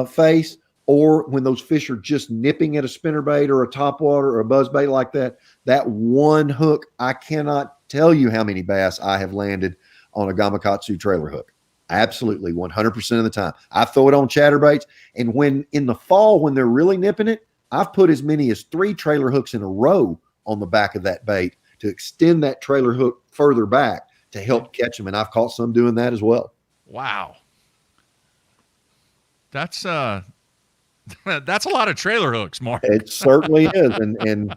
S3: face, or when those fish are just nipping at a spinnerbait or a topwater or a buzzbait like that, that 1 hook, I cannot tell you how many bass I have landed on a Gamakatsu trailer hook. Absolutely, 100% of the time. I throw it on chatterbaits, and when in the fall, when they're really nipping it, I've put as many as 3 trailer hooks in a row on the back of that bait to extend that trailer hook further back to help catch them, and I've caught some doing that as well.
S2: Wow. That's a lot of trailer hooks, Mark.
S3: It certainly is. And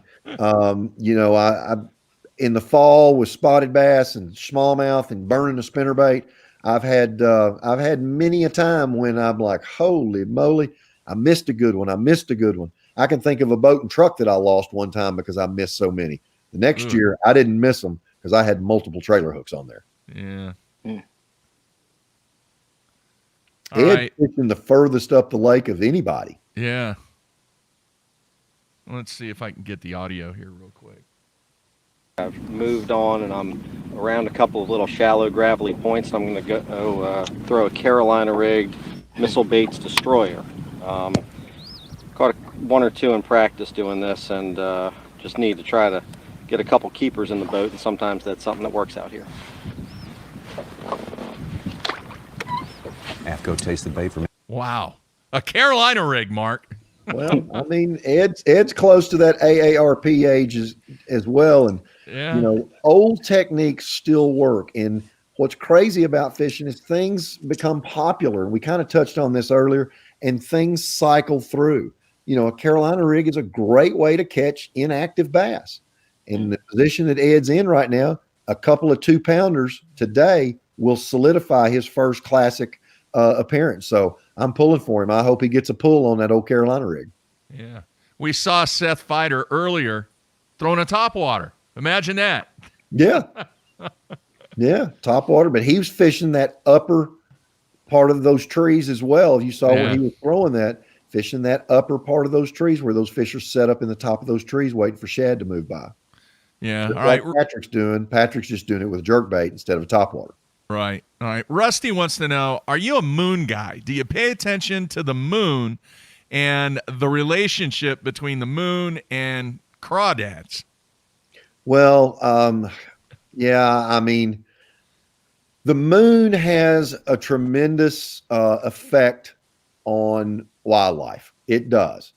S3: you know, in the fall with spotted bass and smallmouth and burning a spinnerbait, I've had many a time when I'm like, holy moly, I missed a good one. I can think of a boat and truck that I lost one time because I missed so many. The next year, I didn't miss them because I had multiple trailer hooks on there.
S2: Yeah.
S3: Ed's fishing the furthest up the lake of anybody.
S2: Yeah. Let's see if I can get the audio here real quick.
S8: I've moved on and I'm around a couple of little shallow gravelly points. I'm going to go throw a Carolina rigged missile baits destroyer. Caught one or two in practice doing this, and just need to try to get a couple keepers in the boat, and sometimes that's something that works out here.
S5: Go taste the bait for me.
S2: Wow. A Carolina rig, Mark.
S3: Well, I mean, Ed's close to that AARP age as well. And, you know, old techniques still work. And what's crazy about fishing is things become popular. And we kind of touched on this earlier, and things cycle through. You know, a Carolina rig is a great way to catch inactive bass. In the position that Ed's in right now, a couple of 2-pounders today will solidify his first classic appearance. So I'm pulling for him. I hope he gets a pull on that old Carolina rig.
S2: Yeah. We saw Seth Fighter earlier throwing a topwater. Imagine that.
S3: Yeah. Yeah, topwater. But he was fishing that upper part of those trees as well. You saw when he was throwing that, fishing that upper part of those trees where those fish are set up in the top of those trees waiting for shad to move by.
S2: Yeah.
S3: Just
S2: all right.
S3: Patrick's just doing it with a jerkbait instead of a topwater.
S2: Right. All right. Rusty wants to know, are you a moon guy? Do you pay attention to the moon and the relationship between the moon and crawdads?
S3: Well, yeah, I mean, the moon has a tremendous effect on wildlife. It does.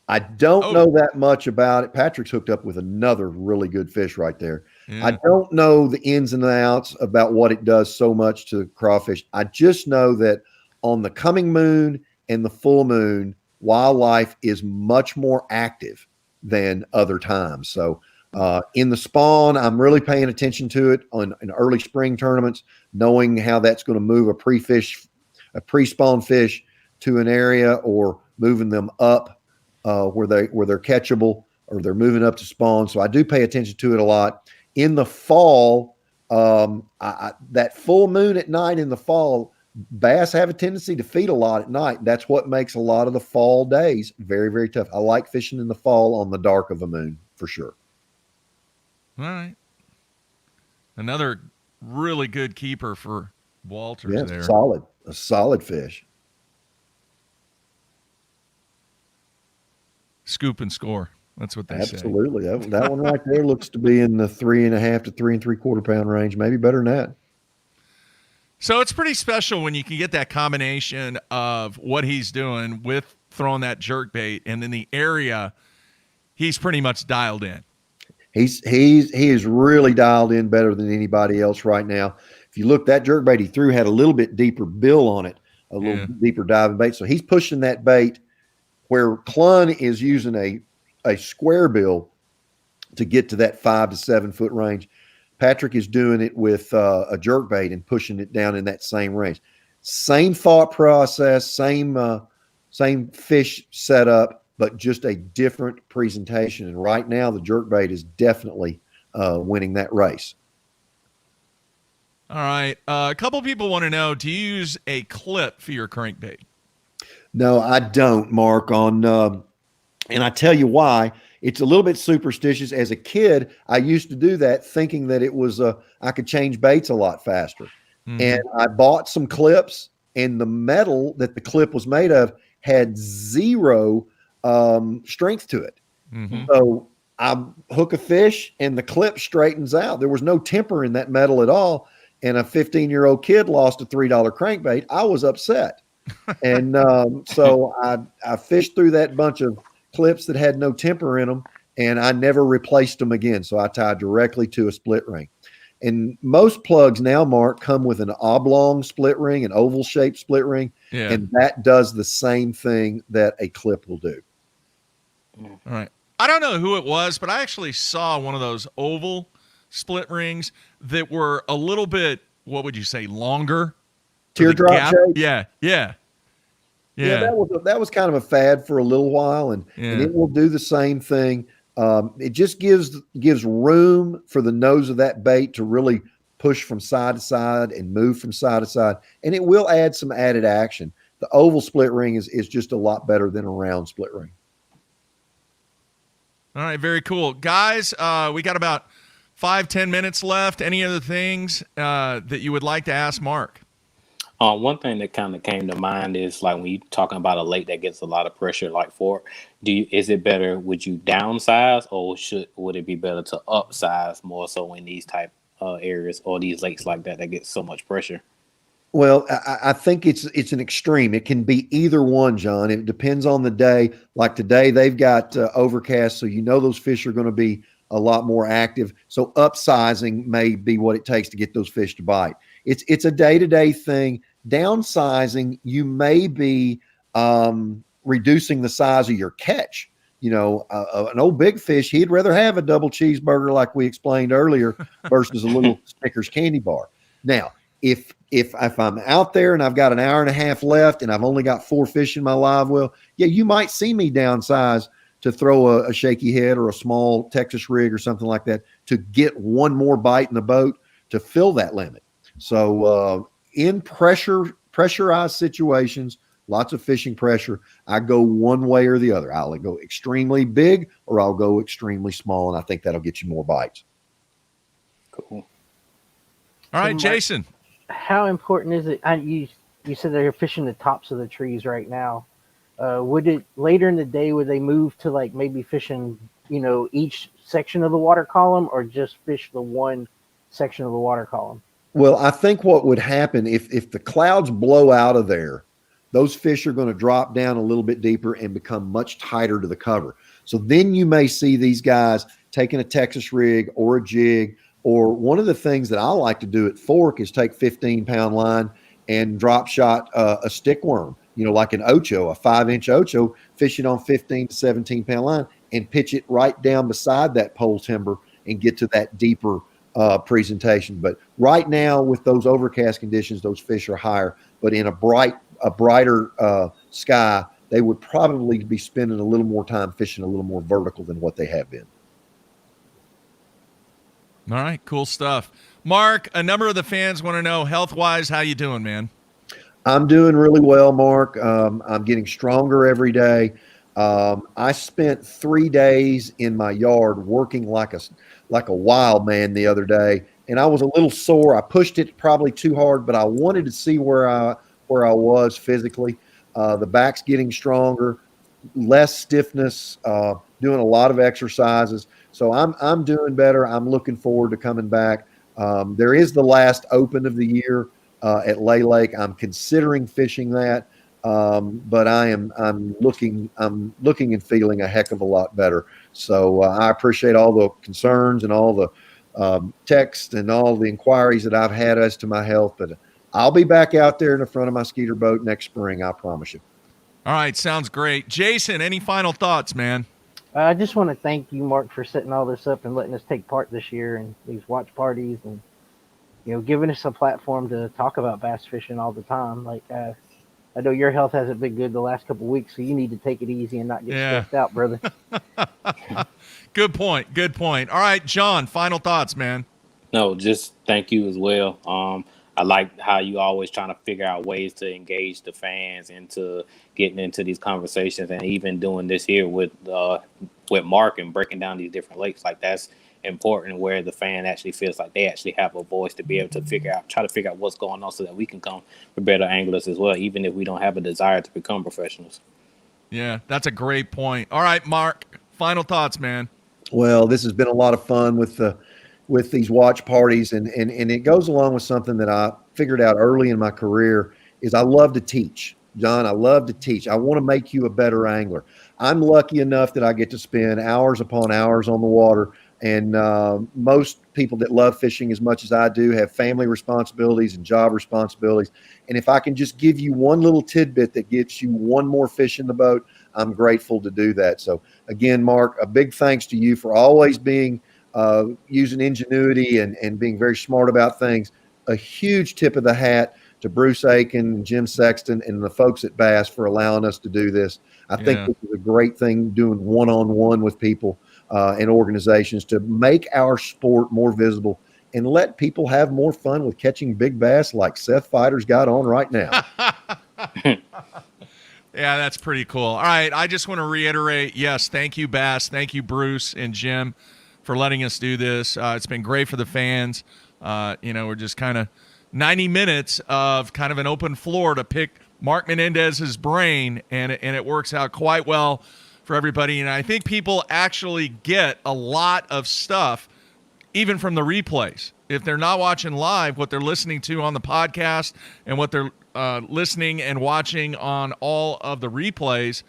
S3: I don't know that much about it. Patrick's hooked up with another really good fish right there. Yeah. I don't know the ins and outs about what it does so much to crawfish. I just know that on the coming moon and the full moon, wildlife is much more active than other times. So in the spawn, I'm really paying attention to it in early spring tournaments, knowing how that's going to move a pre-spawn fish to an area or moving them up where they're catchable, or they're moving up to spawn. So I do pay attention to it a lot. In the fall, that full moon at night in the fall, bass have a tendency to feed a lot at night. That's what makes a lot of the fall days very, very tough. I like fishing in the fall on the dark of a moon for sure.
S2: All right. Another really good keeper for Walters there.
S3: A solid fish.
S2: Scoop and score. That's what they say.
S3: Absolutely. That one right there looks to be in the 3.5 to 3 3/4 pound range, maybe better than that.
S2: So it's pretty special when you can get that combination of what he's doing with throwing that jerk bait, and then the area he's pretty much dialed in.
S3: He is really dialed in better than anybody else right now. If you look, that jerk bait he threw had a little bit deeper bill on it, a little deeper diving bait. So he's pushing that bait where Clun is using a square bill to get to that 5 to 7 foot range. Patrick is doing it with a jerk bait and pushing it down in that same range. Same thought process, same fish setup, but just a different presentation. And right now, the jerk bait is definitely winning that race.
S2: All right. A couple people want to know, do you use a clip for your crankbait?
S3: No, I don't, Mark. And I tell you why. It's a little bit superstitious. As a kid, I used to do that thinking that it was I could change baits a lot faster. Mm-hmm. And I bought some clips, and the metal that the clip was made of had zero strength to it. Mm-hmm. So I hook a fish, and the clip straightens out. There was no temper in that metal at all. And a 15-year-old kid lost a $3 crankbait. I was upset. And so I fished through that bunch of clips that had no temper in them, and I never replaced them again. So I tied directly to a split ring. And most plugs now, Mark, come with an oblong split ring, an oval shaped split ring. Yeah. And that does the same thing that a clip will do.
S2: All right. I don't know who it was, but I actually saw one of those oval split rings that were a little bit, what would you say, longer?
S3: Teardrop shape.
S2: Yeah.
S3: Yeah, that was kind of a fad for a little while, and it will do the same thing. It just gives room for the nose of that bait to really push from side to side and move from side to side, and it will add some added action. The oval split ring is just a lot better than a round split ring.
S2: All right, very cool. Guys, we got about 5-10 minutes left. Any other things that you would like to ask Mark?
S4: One thing that kind of came to mind is like when you're talking about a lake that gets a lot of pressure, like Fork, is it better? Would you downsize, or would it be better to upsize more so in these type areas or these lakes like that get so much pressure?
S3: Well, I think it's an extreme. It can be either one, John. It depends on the day. Like today, they've got overcast, so those fish are going to be a lot more active. So upsizing may be what it takes to get those fish to bite. It's a day-to-day thing. Downsizing, you may be reducing the size of your catch. An old big fish, he'd rather have a double cheeseburger like we explained earlier versus a little Snickers candy bar. Now, if I'm out there and I've got an hour and a half left and I've only got 4 fish in my live well, yeah, you might see me downsize to throw a shaky head or a small Texas rig or something like that to get one more bite in the boat to fill that limit. So in pressurized situations, lots of fishing pressure, I go one way or the other. I'll go extremely big or I'll go extremely small, and I think that'll get you more bites.
S4: Cool.
S2: All right, Jason.
S1: How important is it? You said they're fishing the tops of the trees right now. Would it later in the day, would they move to like maybe fishing, each section of the water column, or just fish the one section of the water column?
S3: Well, I think what would happen if the clouds blow out of there, those fish are going to drop down a little bit deeper and become much tighter to the cover. So then you may see these guys taking a Texas rig or a jig, or one of the things that I like to do at Fork is take 15-pound line and drop shot a stick worm, like an ocho, a 5-inch ocho, fishing on 15 to 17-pound line and pitch it right down beside that pole timber and get to that deeper presentation. But right now with those overcast conditions, those fish are higher, but in a brighter sky, they would probably be spending a little more time fishing a little more vertical than what they have been.
S2: All right, cool stuff. Mark, a number of the fans want to know health-wise, how you doing, man?
S3: I'm doing really well, Mark. I'm getting stronger every day. I spent 3 days in my yard working like a wild man the other day, and I was a little sore. I pushed it probably too hard, but I wanted to see where I was physically. The back's getting stronger, less stiffness, doing a lot of exercises. So I'm doing better. I'm looking forward to coming back. There is the last open of the year at Lay Lake. I'm considering fishing that, but I'm looking and feeling a heck of a lot better. So I appreciate all the concerns and all the texts and all the inquiries that I've had as to my health. But I'll be back out there in the front of my skeeter boat next spring. I promise you.
S2: All right, sounds great. Jason, any final thoughts, man?
S1: I just want to thank you, Mark, for setting all this up and letting us take part this year in these watch parties and, giving us a platform to talk about bass fishing all the time. Like, I know your health hasn't been good the last couple of weeks, so you need to take it easy and not get stressed out, brother.
S2: Good point. All right, John, final thoughts, man.
S4: No, just thank you as well. I like how you always trying to figure out ways to engage the fans into getting into these conversations, and even doing this here with Mark and breaking down these different lakes. Like, that's important, where the fan actually feels like they actually have a voice to be able to try to figure out what's going on, so that we can come for better anglers as well, even if we don't have a desire to become professionals.
S2: Yeah, that's a great point. All right, Mark, final thoughts, man.
S3: Well, this has been a lot of fun with these watch parties, and it goes along with something that I figured out early in my career is I love to teach. John, I love to teach. I want to make you a better angler. I'm lucky enough that I get to spend hours upon hours on the water, and most people that love fishing as much as I do have family responsibilities and job responsibilities. And if I can just give you one little tidbit that gets you one more fish in the boat, I'm grateful to do that. So again, Mark, a big thanks to you for always being using ingenuity and being very smart about things. A huge tip of the hat to Bruce Aiken, Jim Sexton, and the folks at Bass for allowing us to do this. I think this is a great thing, doing one-on-one with people and organizations to make our sport more visible and let people have more fun with catching big bass like Seth Fighter's got on right now.
S2: Yeah, that's pretty cool. All right, I just want to reiterate, yes, thank you, Bass. Thank you, Bruce and Jim, for letting us do this. It's been great for the fans. We're just kind of 90 minutes of kind of an open floor to pick Mark Menendez's brain, and it works out quite well for everybody. And I think people actually get a lot of stuff, even from the replays. If they're not watching live, what they're listening to on the podcast and what they're listening and watching on all of the replays,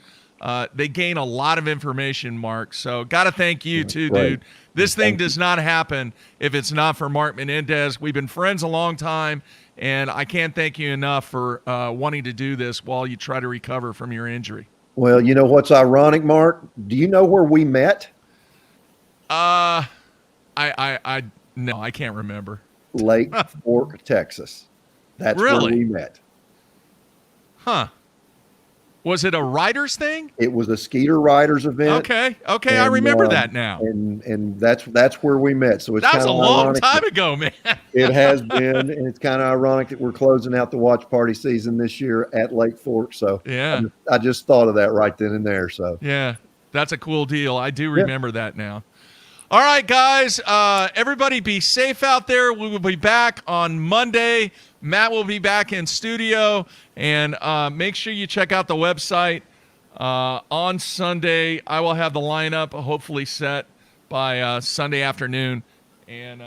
S2: they gain a lot of information, Mark. So got to thank you too, dude. This thing does not happen if it's not for Mark Menendez. We've been friends a long time, and I can't thank you enough for wanting to do this while you try to recover from your injury.
S3: Well, you know what's ironic, Mark? Do you know where we met?
S2: No, I can't remember.
S3: Lake Fork, Texas. That's where we met.
S2: Huh. Was it a riders thing?
S3: It was a Skeeter Riders event.
S2: Okay, I remember that now.
S3: And that's where we met. So it's
S2: that was
S3: kind
S2: a
S3: of
S2: long time ago, man.
S3: It has been, and it's kind of ironic that we're closing out the watch party season this year at Lake Fork. So
S2: yeah,
S3: I just thought of that right then and there. So
S2: yeah, that's a cool deal. I do remember that now. All right, guys, everybody be safe out there. We will be back on Monday. Matt will be back in studio, and make sure you check out the website. On Sunday, I will have the lineup hopefully set by Sunday afternoon, and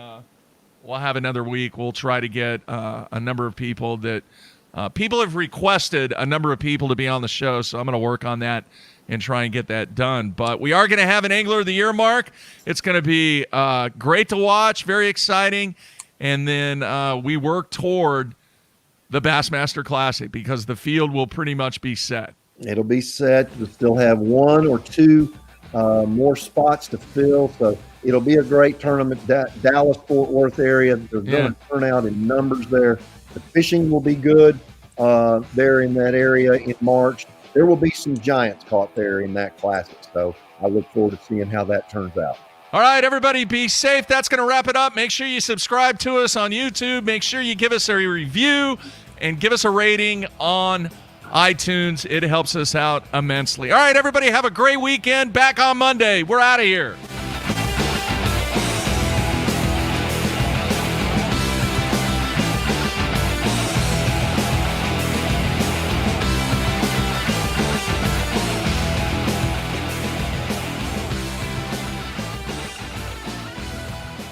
S2: we'll have another week. We'll try to get a number of people that people have requested a number of people to be on the show, so I'm going to work on that and try and get that done. But we are going to have an Angler of the Year, Mark. It's going to be great to watch, very exciting. And then we work toward the Bassmaster Classic because the field will pretty much be set.
S3: It'll be set. We'll still have one or two more spots to fill. So it'll be a great tournament. Dallas-Fort Worth area. They're going to turn out in numbers there. The fishing will be good there in that area in March. There will be some giants caught there in that classic. So I look forward to seeing how that turns out.
S2: All right, everybody, be safe. That's going to wrap it up. Make sure you subscribe to us on YouTube. Make sure you give us a review and give us a rating on iTunes. It helps us out immensely. All right, everybody, have a great weekend. Back on Monday. We're out of here.